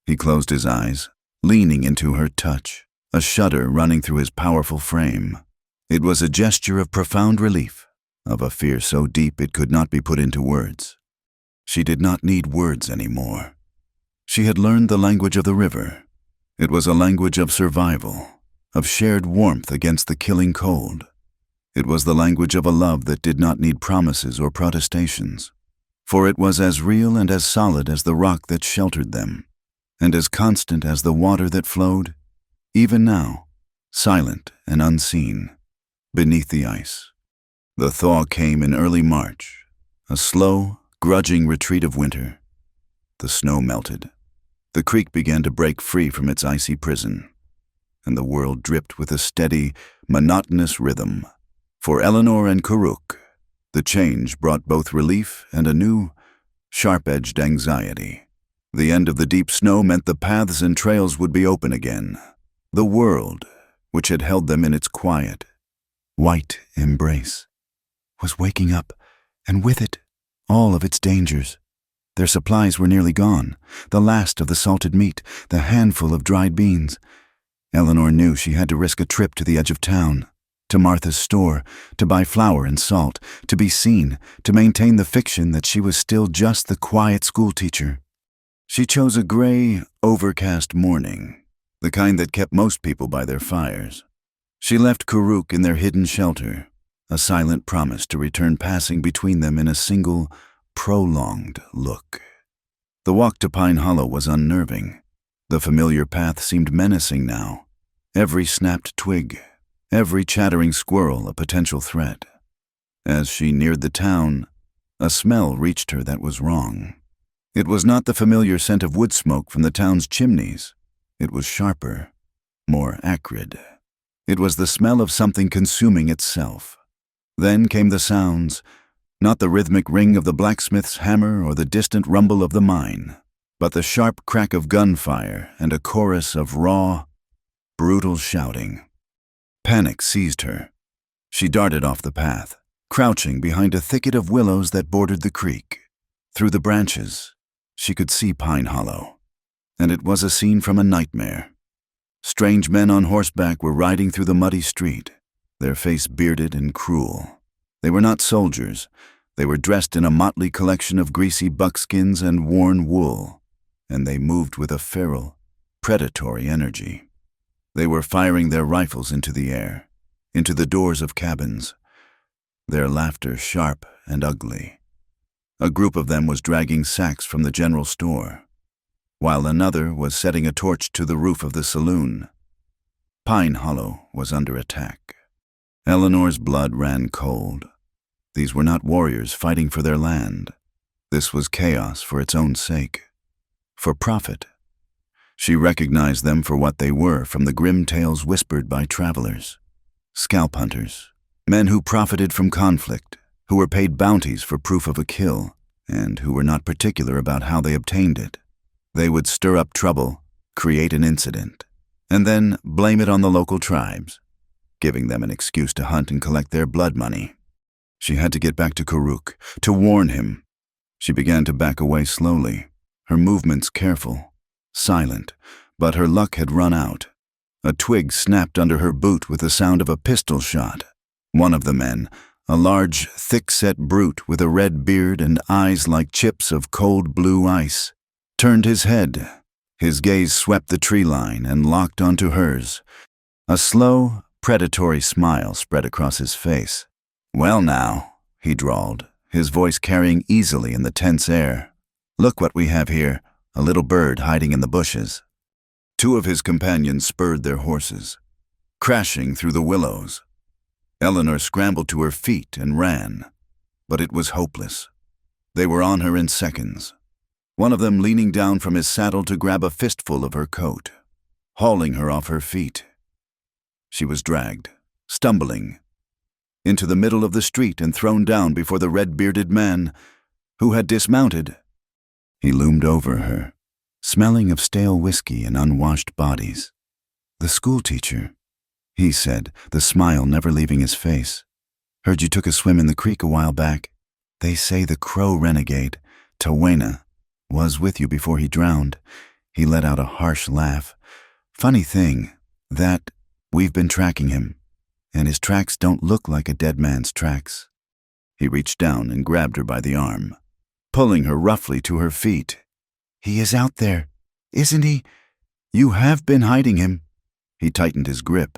He closed his eyes, leaning into her touch, a shudder running through his powerful frame. It was a gesture of profound relief, of a fear so deep it could not be put into words. She did not need words anymore. She had learned the language of the river. It was a language of survival, of shared warmth against the killing cold. It was the language of a love that did not need promises or protestations, for it was as real and as solid as the rock that sheltered them, and as constant as the water that flowed, even now, silent and unseen, beneath the ice. The thaw came in early March, a slow, grudging retreat of winter. The snow melted. The creek began to break free from its icy prison, and the world dripped with a steady, monotonous rhythm. For Eleanor and Karuk, the change brought both relief and a new, sharp-edged anxiety. The end of the deep snow meant the paths and trails would be open again. The world, which had held them in its quiet, white embrace, was waking up, and with it, all of its dangers. Their supplies were nearly gone, the last of the salted meat, the handful of dried beans. Eleanor knew she had to risk a trip to the edge of town, to Martha's store, to buy flour and salt, to be seen, to maintain the fiction that she was still just the quiet schoolteacher. She chose a gray, overcast morning, the kind that kept most people by their fires. She left Karuk in their hidden shelter, a silent promise to return passing between them in a single, prolonged look. The walk to Pine Hollow was unnerving. The familiar path seemed menacing now, every snapped twig, every chattering squirrel a potential threat. As she neared the town, a smell reached her that was wrong. It was not the familiar scent of wood smoke from the town's chimneys. It was sharper, more acrid. It was the smell of something consuming itself. Then came the sounds, not the rhythmic ring of the blacksmith's hammer or the distant rumble of the mine, but the sharp crack of gunfire and a chorus of raw, brutal shouting. Panic seized her. She darted off the path, crouching behind a thicket of willows that bordered the creek. Through the branches, she could see Pine Hollow, and it was a scene from a nightmare. Strange men on horseback were riding through the muddy street, their face bearded and cruel. They were not soldiers. They were dressed in a motley collection of greasy buckskins and worn wool, and they moved with a feral, predatory energy. They were firing their rifles into the air, into the doors of cabins, their laughter sharp and ugly. A group of them was dragging sacks from the general store, while another was setting a torch to the roof of the saloon. Pine Hollow was under attack. Eleanor's blood ran cold. These were not warriors fighting for their land. This was chaos for its own sake, for profit. She recognized them for what they were from the grim tales whispered by travelers. Scalp hunters, men who profited from conflict, who were paid bounties for proof of a kill, and who were not particular about how they obtained it. They would stir up trouble, create an incident, and then blame it on the local tribes, giving them an excuse to hunt and collect their blood money. She had to get back to Karuk, to warn him. She began to back away slowly, her movements careful, silent, but her luck had run out. A twig snapped under her boot with the sound of a pistol shot. One of the men, a large, thick-set brute with a red beard and eyes like chips of cold blue ice, turned his head. His gaze swept the tree line and locked onto hers. A slow, predatory smile spread across his face. "Well now," he drawled, his voice carrying easily in the tense air. "Look what we have here, a little bird hiding in the bushes." Two of his companions spurred their horses, crashing through the willows. Eleanor scrambled to her feet and ran, but it was hopeless. They were on her in seconds, one of them leaning down from his saddle to grab a fistful of her coat, hauling her off her feet. She was dragged, stumbling, into the middle of the street and thrown down before the red-bearded man who had dismounted. He loomed over her, smelling of stale whiskey and unwashed bodies. "The schoolteacher," he said, the smile never leaving his face. "Heard you took a swim in the creek a while back. They say the Crow renegade, Tawena, was with you before he drowned." He let out a harsh laugh. "Funny thing, that we've been tracking him, and his tracks don't look like a dead man's tracks." He reached down and grabbed her by the arm, pulling her roughly to her feet. "He is out there, isn't he? You have been hiding him." He tightened his grip,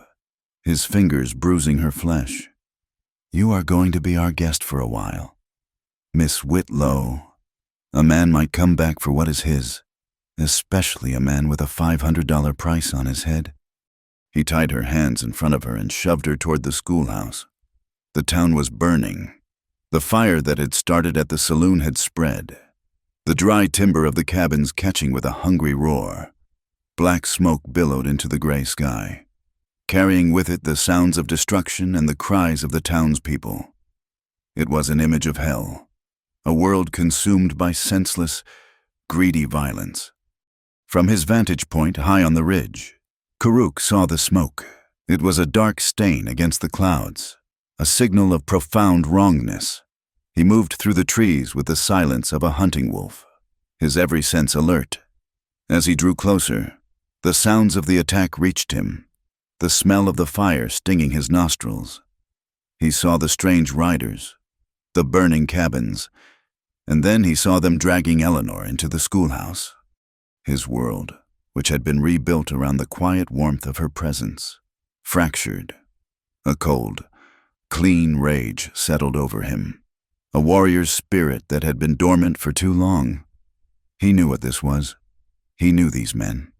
his fingers bruising her flesh. "You are going to be our guest for a while, Miss Whitlow. A man might come back for what is his, especially a man with a $500 price on his head." He tied her hands in front of her and shoved her toward the schoolhouse. The town was burning. The fire that had started at the saloon had spread, the dry timber of the cabins catching with a hungry roar. Black smoke billowed into the gray sky, carrying with it the sounds of destruction and the cries of the townspeople. It was an image of hell, a world consumed by senseless, greedy violence. From his vantage point high on the ridge, Karuk saw the smoke. It was a dark stain against the clouds, a signal of profound wrongness. He moved through the trees with the silence of a hunting wolf, his every sense alert. As he drew closer, the sounds of the attack reached him, the smell of the fire stinging his nostrils. He saw the strange riders, the burning cabins, and then he saw them dragging Eleanor into the schoolhouse. His world, which had been rebuilt around the quiet warmth of her presence, fractured. A cold, clean rage settled over him, a warrior's spirit that had been dormant for too long. He knew what this was. He knew these men.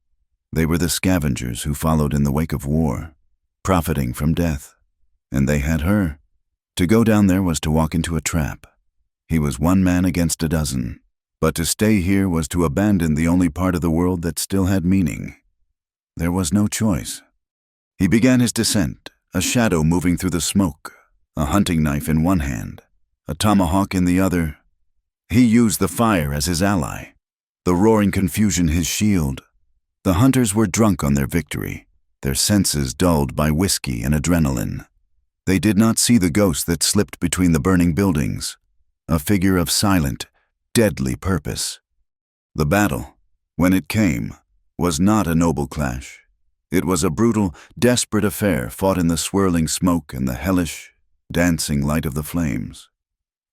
They were the scavengers who followed in the wake of war, profiting from death. And they had her. To go down there was to walk into a trap. He was one man against a dozen. But to stay here was to abandon the only part of the world that still had meaning. There was no choice. He began his descent, a shadow moving through the smoke, a hunting knife in one hand, a tomahawk in the other. He used the fire as his ally, the roaring confusion his shield. The hunters were drunk on their victory, their senses dulled by whiskey and adrenaline. They did not see the ghost that slipped between the burning buildings, a figure of silent, deadly purpose. The battle, when it came, was not a noble clash. It was a brutal, desperate affair fought in the swirling smoke and the hellish, dancing light of the flames.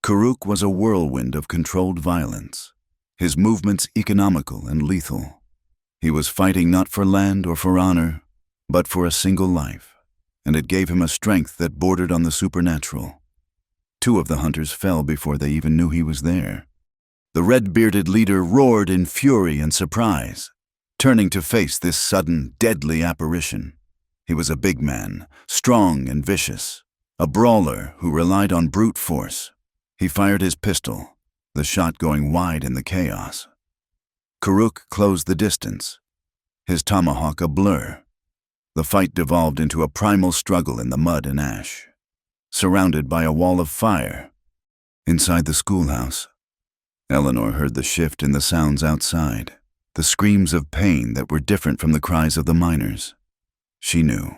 Karuk was a whirlwind of controlled violence, his movements economical and lethal. He was fighting not for land or for honor, but for a single life, and it gave him a strength that bordered on the supernatural. 2 of the hunters fell before they even knew he was there. The red-bearded leader roared in fury and surprise, turning to face this sudden, deadly apparition. He was a big man, strong and vicious, a brawler who relied on brute force. He fired his pistol, the shot going wide in the chaos. Karuk closed the distance, his tomahawk a blur. The fight devolved into a primal struggle in the mud and ash, surrounded by a wall of fire. Inside the schoolhouse, Eleanor heard the shift in the sounds outside, the screams of pain that were different from the cries of the miners. She knew,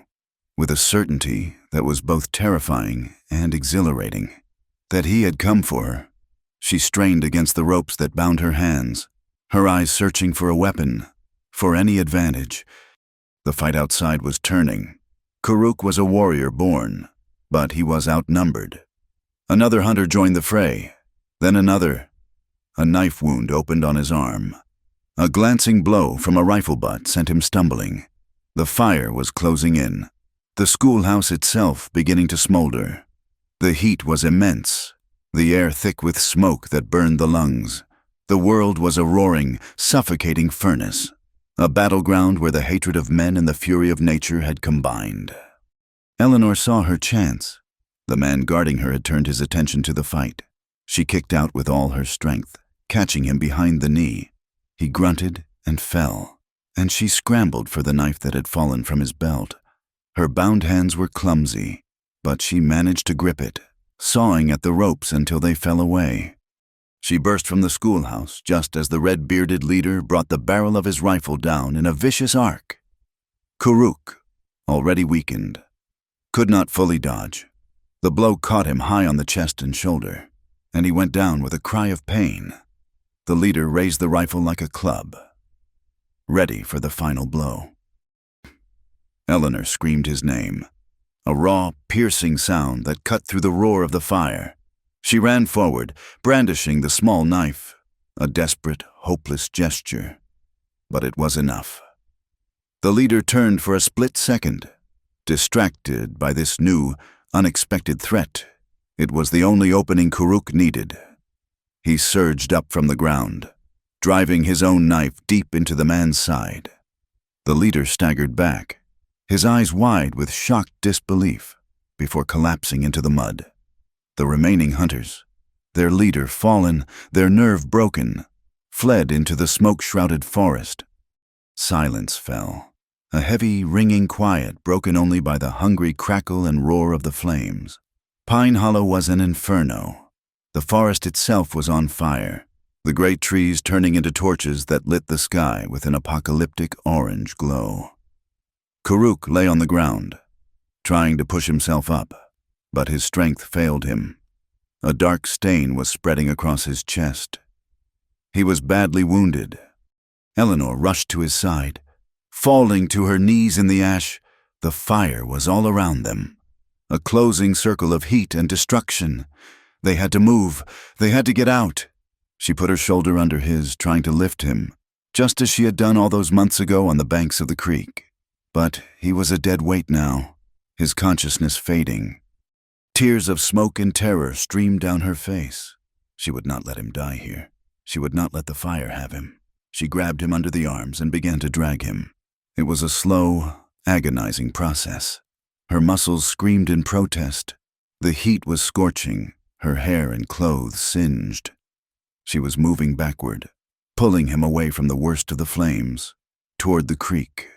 with a certainty that was both terrifying and exhilarating, that he had come for her. She strained against the ropes that bound her hands, her eyes searching for a weapon, for any advantage. The fight outside was turning. Karuk was a warrior born, but he was outnumbered. Another hunter joined the fray, then another. A knife wound opened on his arm. A glancing blow from a rifle butt sent him stumbling. The fire was closing in, the schoolhouse itself beginning to smolder. The heat was immense, the air thick with smoke that burned the lungs. The world was a roaring, suffocating furnace, a battleground where the hatred of men and the fury of nature had combined. Eleanor saw her chance. The man guarding her had turned his attention to the fight. She kicked out with all her strength, catching him behind the knee. He grunted and fell, and she scrambled for the knife that had fallen from his belt. Her bound hands were clumsy, but she managed to grip it, sawing at the ropes until they fell away. She burst from the schoolhouse just as the red-bearded leader brought the barrel of his rifle down in a vicious arc. Kuruk, already weakened, could not fully dodge. The blow caught him high on the chest and shoulder, and he went down with a cry of pain. The leader raised the rifle like a club, ready for the final blow. Eleanor screamed his name, a raw, piercing sound that cut through the roar of the fire. She ran forward, brandishing the small knife, a desperate, hopeless gesture. But it was enough. The leader turned for a split second, distracted by this new, unexpected threat. It was the only opening Kuruk needed. He surged up from the ground, driving his own knife deep into the man's side. The leader staggered back, his eyes wide with shocked disbelief, before collapsing into the mud. The remaining hunters, their leader fallen, their nerve broken, fled into the smoke-shrouded forest. Silence fell, a heavy, ringing quiet broken only by the hungry crackle and roar of the flames. Pine Hollow was an inferno. The forest itself was on fire, the great trees turning into torches that lit the sky with an apocalyptic orange glow. Kuruk lay on the ground, trying to push himself up, but his strength failed him. A dark stain was spreading across his chest. He was badly wounded. Eleanor rushed to his side. Falling to her knees in the ash, the fire was all around them, a closing circle of heat and destruction. They had to move. They had to get out. She put her shoulder under his, trying to lift him, just as she had done all those months ago on the banks of the creek. But he was a dead weight now, his consciousness fading. Tears of smoke and terror streamed down her face. She would not let him die here. She would not let the fire have him. She grabbed him under the arms and began to drag him. It was a slow, agonizing process. Her muscles screamed in protest. The heat was scorching, her hair and clothes singed. She was moving backward, pulling him away from the worst of the flames, toward the creek,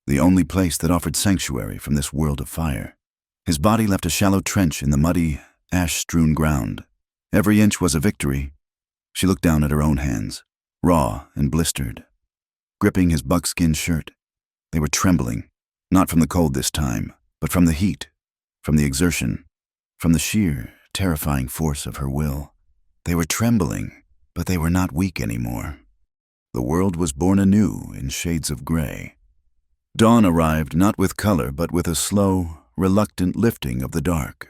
the only place that offered sanctuary from this world of fire. His body left a shallow trench in the muddy, ash-strewn ground. Every inch was a victory. She looked down at her own hands, raw and blistered, gripping his buckskin shirt. They were trembling, not from the cold this time, but from the heat, from the exertion, from the sheer, terrifying force of her will. They were trembling, but they were not weak anymore. The world was born anew in shades of gray. Dawn arrived not with color, but with a slow, reluctant lifting of the dark,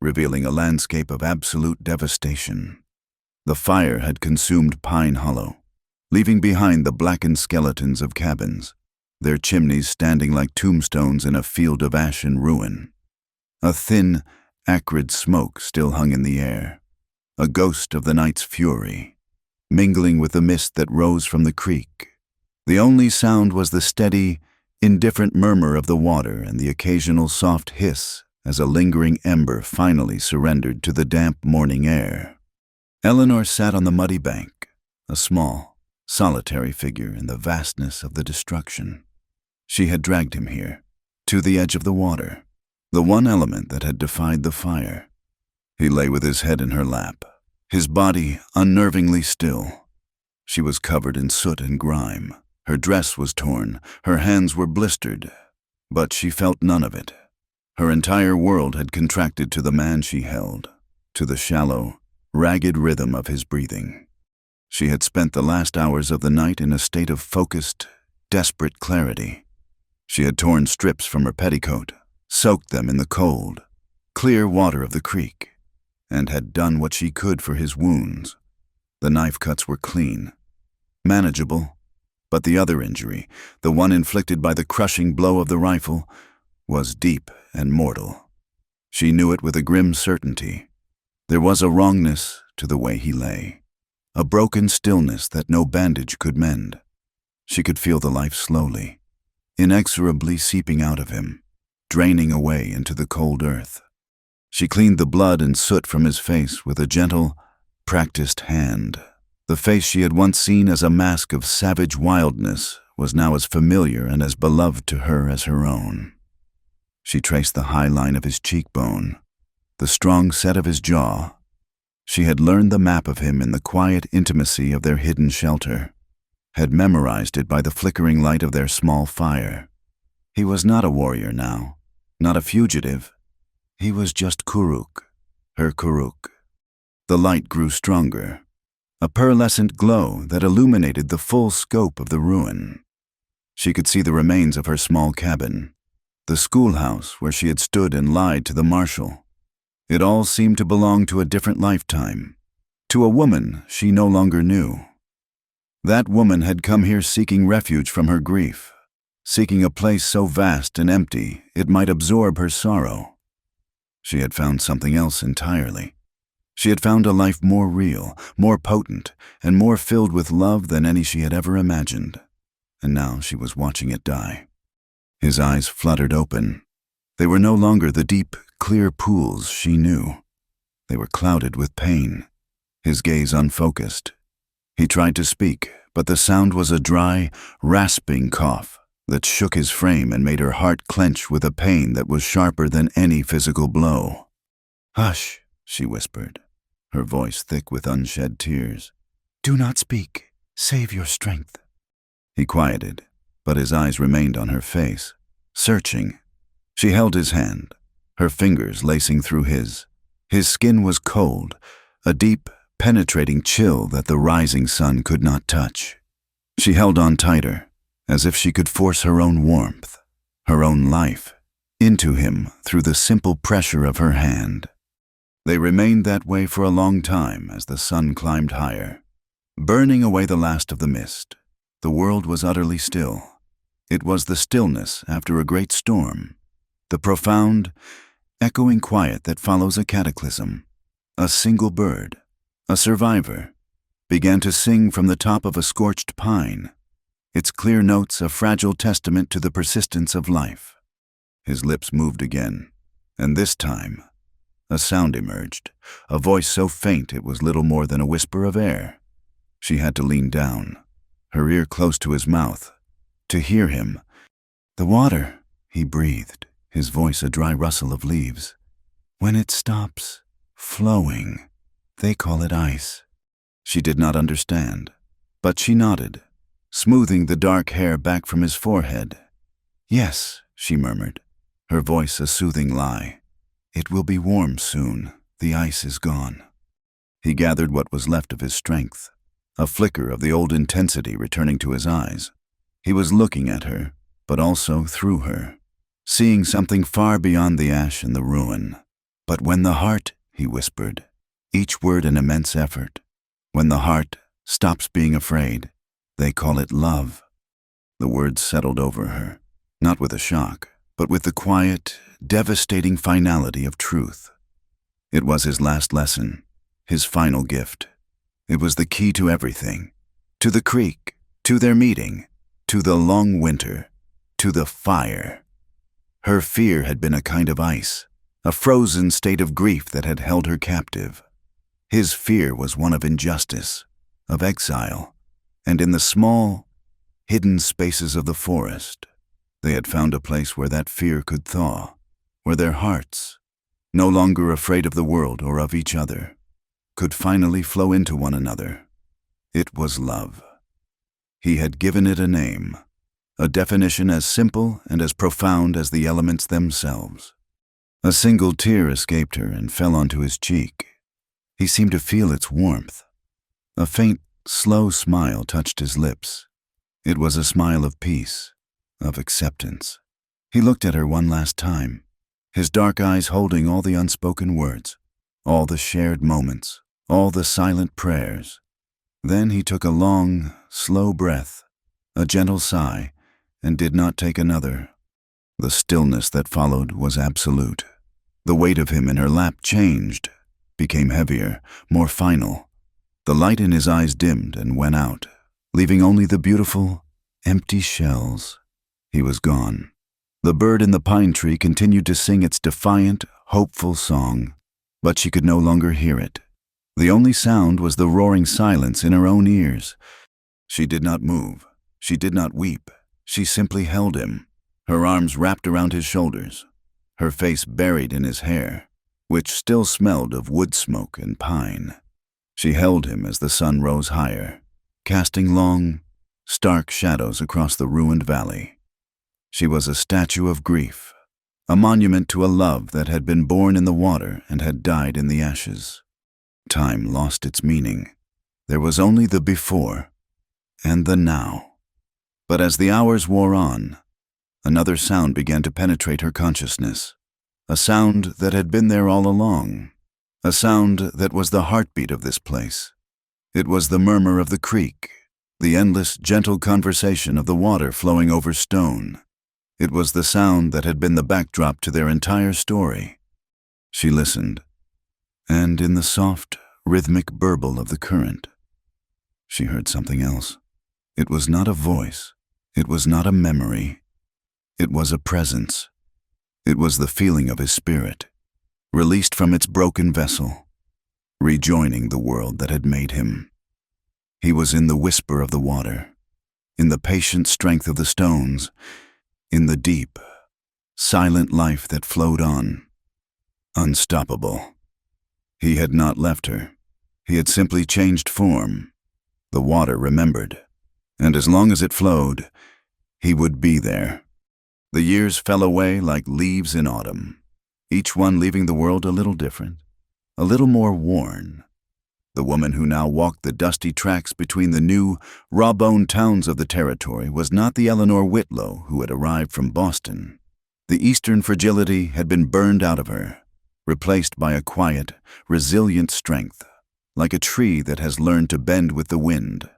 revealing a landscape of absolute devastation. The fire had consumed Pine Hollow, leaving behind the blackened skeletons of cabins, their chimneys standing like tombstones in a field of ash and ruin. A thin, acrid smoke still hung in the air, a ghost of the night's fury, mingling with the mist that rose from the creek. The only sound was the steady, indifferent murmur of the water and the occasional soft hiss as a lingering ember finally surrendered to the damp morning air. Eleanor sat on the muddy bank, a small, solitary figure in the vastness of the destruction. She had dragged him here, to the edge of the water, the one element that had defied the fire. He lay with his head in her lap, his body unnervingly still. She was covered in soot and grime. Her dress was torn, her hands were blistered, but she felt none of it. Her entire world had contracted to the man she held, to the shallow, ragged rhythm of his breathing. She had spent the last hours of the night in a state of focused, desperate clarity. She had torn strips from her petticoat, soaked them in the cold, clear water of the creek, and had done what she could for his wounds. The knife cuts were clean, manageable, but the other injury, the one inflicted by the crushing blow of the rifle, was deep and mortal. She knew it with a grim certainty. There was a wrongness to the way he lay, a broken stillness that no bandage could mend. She could feel the life slowly, inexorably seeping out of him, draining away into the cold earth. She cleaned the blood and soot from his face with a gentle, practiced hand. The face she had once seen as a mask of savage wildness was now as familiar and as beloved to her as her own. She traced the high line of his cheekbone, the strong set of his jaw. She had learned the map of him in the quiet intimacy of their hidden shelter, had memorized it by the flickering light of their small fire. He was not a warrior now, not a fugitive. He was just Kuruk, her Kuruk. The light grew stronger, a pearlescent glow that illuminated the full scope of the ruin. She could see the remains of her small cabin, the schoolhouse where she had stood and lied to the marshal. It all seemed to belong to a different lifetime, to a woman she no longer knew. That woman had come here seeking refuge from her grief, seeking a place so vast and empty it might absorb her sorrow. She had found something else entirely. She had found a life more real, more potent, and more filled with love than any she had ever imagined. And now she was watching it die. His eyes fluttered open. They were no longer the deep, clear pools she knew. They were clouded with pain, his gaze unfocused. He tried to speak, but the sound was a dry, rasping cough that shook his frame and made her heart clench with a pain that was sharper than any physical blow. "Hush," she whispered, her voice thick with unshed tears. "Do not speak. Save your strength." He quieted, but his eyes remained on her face, searching. She held his hand, her fingers lacing through his. His skin was cold, a deep, penetrating chill that the rising sun could not touch. She held on tighter, as if she could force her own warmth, her own life, into him through the simple pressure of her hand. They remained that way for a long time as the sun climbed higher, burning away the last of the mist. The world was utterly still. It was the stillness after a great storm, the profound, echoing quiet that follows a cataclysm. A single bird, a survivor, began to sing from the top of a scorched pine, its clear notes a fragile testament to the persistence of life. His lips moved again, and this time, a sound emerged, a voice so faint it was little more than a whisper of air. She had to lean down, her ear close to his mouth, to hear him. "The water," he breathed, his voice a dry rustle of leaves. "When it stops flowing, they call it ice." She did not understand, but she nodded, smoothing the dark hair back from his forehead. "Yes," she murmured, her voice a soothing lie. "It will be warm soon. The ice is gone." He gathered what was left of his strength, a flicker of the old intensity returning to his eyes. He was looking at her, but also through her, seeing something far beyond the ash and the ruin. "But when the heart," he whispered, each word an immense effort, "when the heart stops being afraid, they call it love." The words settled over her, not with a shock, but with the quiet, devastating finality of truth. It was his last lesson, his final gift. It was the key to everything, to the creek, to their meeting, to the long winter, to the fire. Her fear had been a kind of ice, a frozen state of grief that had held her captive. His fear was one of injustice, of exile, and in the small, hidden spaces of the forest, they had found a place where that fear could thaw, where their hearts, no longer afraid of the world or of each other, could finally flow into one another. It was love. He had given it a name, a definition as simple and as profound as the elements themselves. A single tear escaped her and fell onto his cheek. He seemed to feel its warmth. A faint, slow smile touched his lips. It was a smile of peace, of acceptance. He looked at her one last time, his dark eyes holding all the unspoken words, all the shared moments, all the silent prayers. Then he took a long, slow breath, a gentle sigh, and did not take another. The stillness that followed was absolute. The weight of him in her lap changed, became heavier, more final. The light in his eyes dimmed and went out, leaving only the beautiful, empty shells. He was gone. The bird in the pine tree continued to sing its defiant, hopeful song, but she could no longer hear it. The only sound was the roaring silence in her own ears. She did not move. She did not weep. She simply held him, her arms wrapped around his shoulders. her face buried in his hair, which still smelled of wood smoke and pine. She held him as the sun rose higher, casting long, stark shadows across the ruined valley. She was a statue of grief, a monument to a love that had been born in the water and had died in the ashes. Time lost its meaning. There was only the before and the now. But as the hours wore on, another sound began to penetrate her consciousness, a sound that had been there all along, a sound that was the heartbeat of this place. It was the murmur of the creek, the endless, gentle conversation of the water flowing over stone. It was the sound that had been the backdrop to their entire story. She listened, and in the soft, rhythmic burble of the current, she heard something else. It was not a voice. It was not a memory. It was a presence. It was the feeling of his spirit, released from its broken vessel, rejoining the world that had made him. He was in the whisper of the water, in the patient strength of the stones, in the deep, silent life that flowed on, unstoppable. He had not left her. He had simply changed form. The water remembered, and as long as it flowed, he would be there. The years fell away like leaves in autumn, each one leaving the world a little different, a little more worn. The woman who now walked the dusty tracks between the new, raw-boned towns of the territory was not the Eleanor Whitlow who had arrived from Boston. The Eastern fragility had been burned out of her, replaced by a quiet, resilient strength, like a tree that has learned to bend with the wind.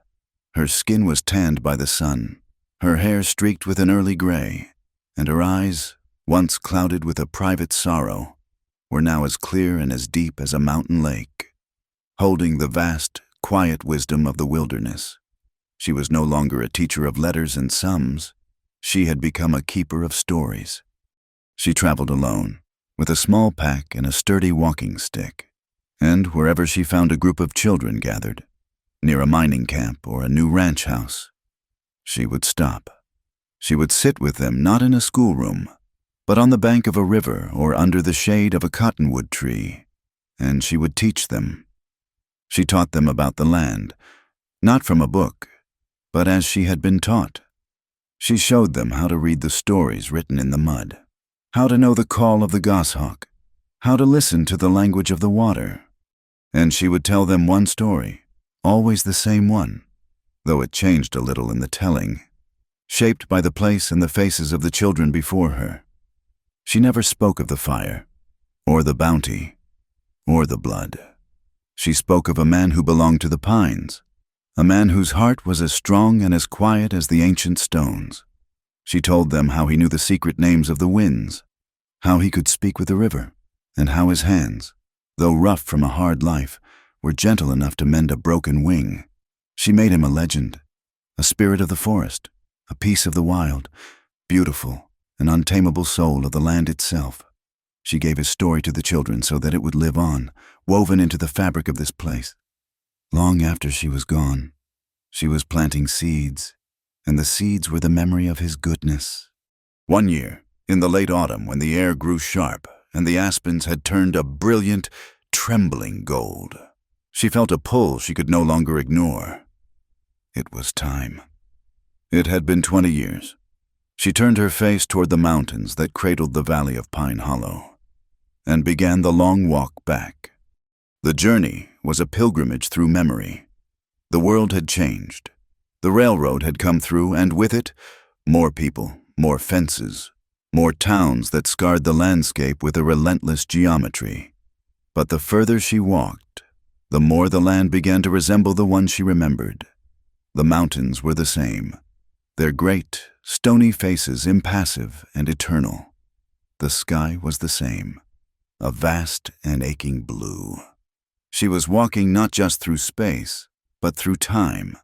Her skin was tanned by the sun, her hair streaked with an early gray, and her eyes, once clouded with a private sorrow, were now as clear and as deep as a mountain lake, holding the vast, quiet wisdom of the wilderness. She was no longer a teacher of letters and sums. She had become a keeper of stories. She traveled alone, with a small pack and a sturdy walking stick, and wherever she found a group of children gathered, near a mining camp or a new ranch house, she would stop. She would sit with them not in a schoolroom, but on the bank of a river or under the shade of a cottonwood tree, and she would teach them. She taught them about the land, not from a book, but as she had been taught. She showed them how to read the stories written in the mud, how to know the call of the goshawk, how to listen to the language of the water. And she would tell them one story, always the same one, though it changed a little in the telling, shaped by the place and the faces of the children before her. She never spoke of the fire, or the bounty, or the blood. She spoke of a man who belonged to the pines, a man whose heart was as strong and as quiet as the ancient stones. She told them how he knew the secret names of the winds, how he could speak with the river, and how his hands, though rough from a hard life, were gentle enough to mend a broken wing. She made him a legend, a spirit of the forest, a piece of the wild, beautiful, an untamable soul of the land itself. She gave his story to the children so that it would live on, woven into the fabric of this place. Long after she was gone, she was planting seeds, and the seeds were the memory of his goodness. One year, in the late autumn, when the air grew sharp and the aspens had turned a brilliant, trembling gold, she felt a pull she could no longer ignore. It was time. It had been 20 years. She turned her face toward the mountains that cradled the valley of Pine Hollow, and began the long walk back. The journey was a pilgrimage through memory. The world had changed. The railroad had come through, and with it, more people, more fences, more towns that scarred the landscape with a relentless geometry. But the further she walked, the more the land began to resemble the one she remembered. The mountains were the same, their great, stony faces impassive and eternal. The sky was the same, a vast and aching blue. She was walking not just through space, but through time,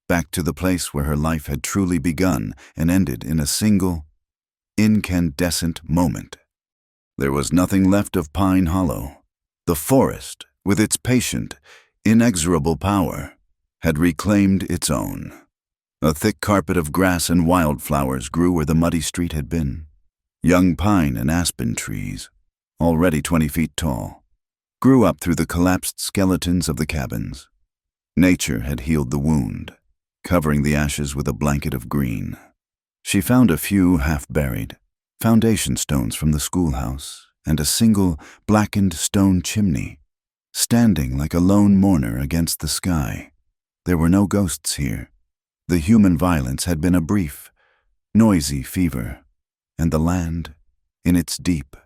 back to the place where her life had truly begun and ended in a single, incandescent moment. There was nothing left of Pine Hollow. The forest, with its patient, inexorable power, had reclaimed its own. A thick carpet of grass and wildflowers grew where the muddy street had been. Young pine and aspen trees, already 20 feet tall, grew up through the collapsed skeletons of the cabins. Nature had healed the wound, covering the ashes with a blanket of green. She found a few half-buried foundation stones from the schoolhouse and a single blackened stone chimney, standing like a lone mourner against the sky. There were no ghosts here. The human violence had been a brief, noisy fever, and the land, in its deep,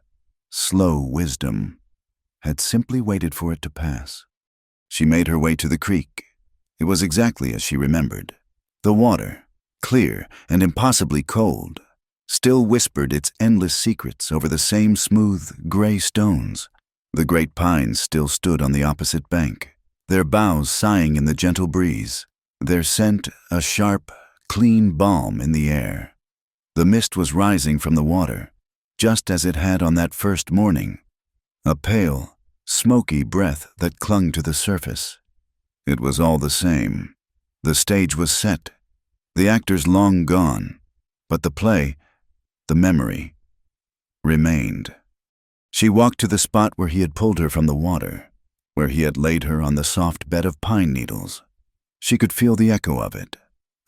slow wisdom, had simply waited for it to pass. She made her way to the creek. It was exactly as she remembered. The water, clear and impossibly cold, still whispered its endless secrets over the same smooth, gray stones. The great pines still stood on the opposite bank, their boughs sighing in the gentle breeze, their scent a sharp, clean balm in the air. The mist was rising from the water, just as it had on that first morning, a pale, smoky breath that clung to the surface. It was all the same. The stage was set, the actors long gone, but the play, the memory, remained. She walked to the spot where he had pulled her from the water, where he had laid her on the soft bed of pine needles. She could feel the echo of it,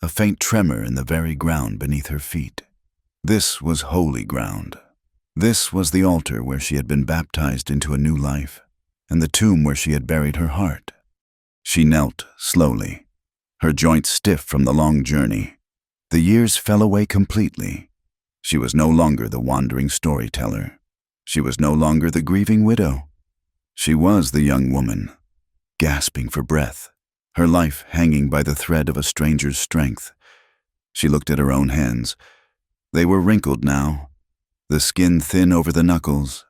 a faint tremor in the very ground beneath her feet. This was holy ground. This was the altar where she had been baptized into a new life, and the tomb where she had buried her heart. She knelt slowly, her joints stiff from the long journey. The years fell away completely. She was no longer the wandering storyteller. She was no longer the grieving widow. She was the young woman, gasping for breath, her life hanging by the thread of a stranger's strength. She looked at her own hands. They were wrinkled now, the skin thin over the knuckles,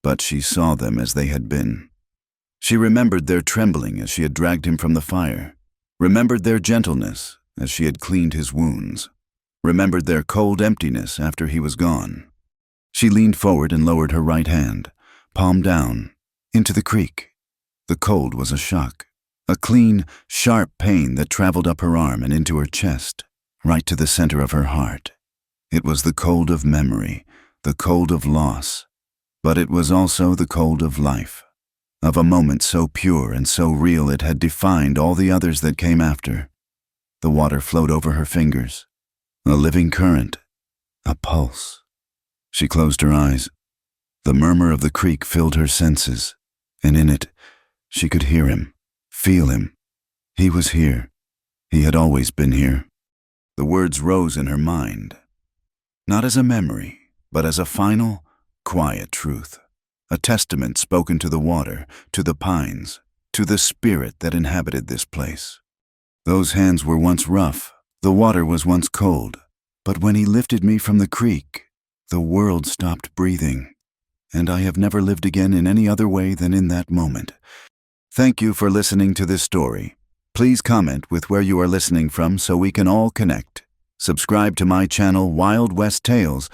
but she saw them as they had been. She remembered their trembling as she had dragged him from the fire, remembered their gentleness as she had cleaned his wounds, remembered their cold emptiness after he was gone. She leaned forward and lowered her right hand, palm down, into the creek. The cold was a shock, a clean, sharp pain that traveled up her arm and into her chest, right to the center of her heart. It was the cold of memory, the cold of loss, but it was also the cold of life, of a moment so pure and so real it had defined all the others that came after. The water flowed over her fingers, a living current, a pulse. She closed her eyes. The murmur of the creek filled her senses, and in it, she could hear him, feel him. He was here. He had always been here. The words rose in her mind, not as a memory, but as a final, quiet truth, a testament spoken to the water, to the pines, to the spirit that inhabited this place. Those hands were once rough, the water was once cold, but when he lifted me from the creek, the world stopped breathing, and I have never lived again in any other way than in that moment. Thank you for listening to this story. Please comment with where you are listening from so we can all connect. Subscribe to my channel Wild West Tales,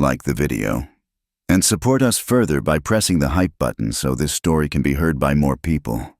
like the video, and support us further by pressing the hype button so this story can be heard by more people.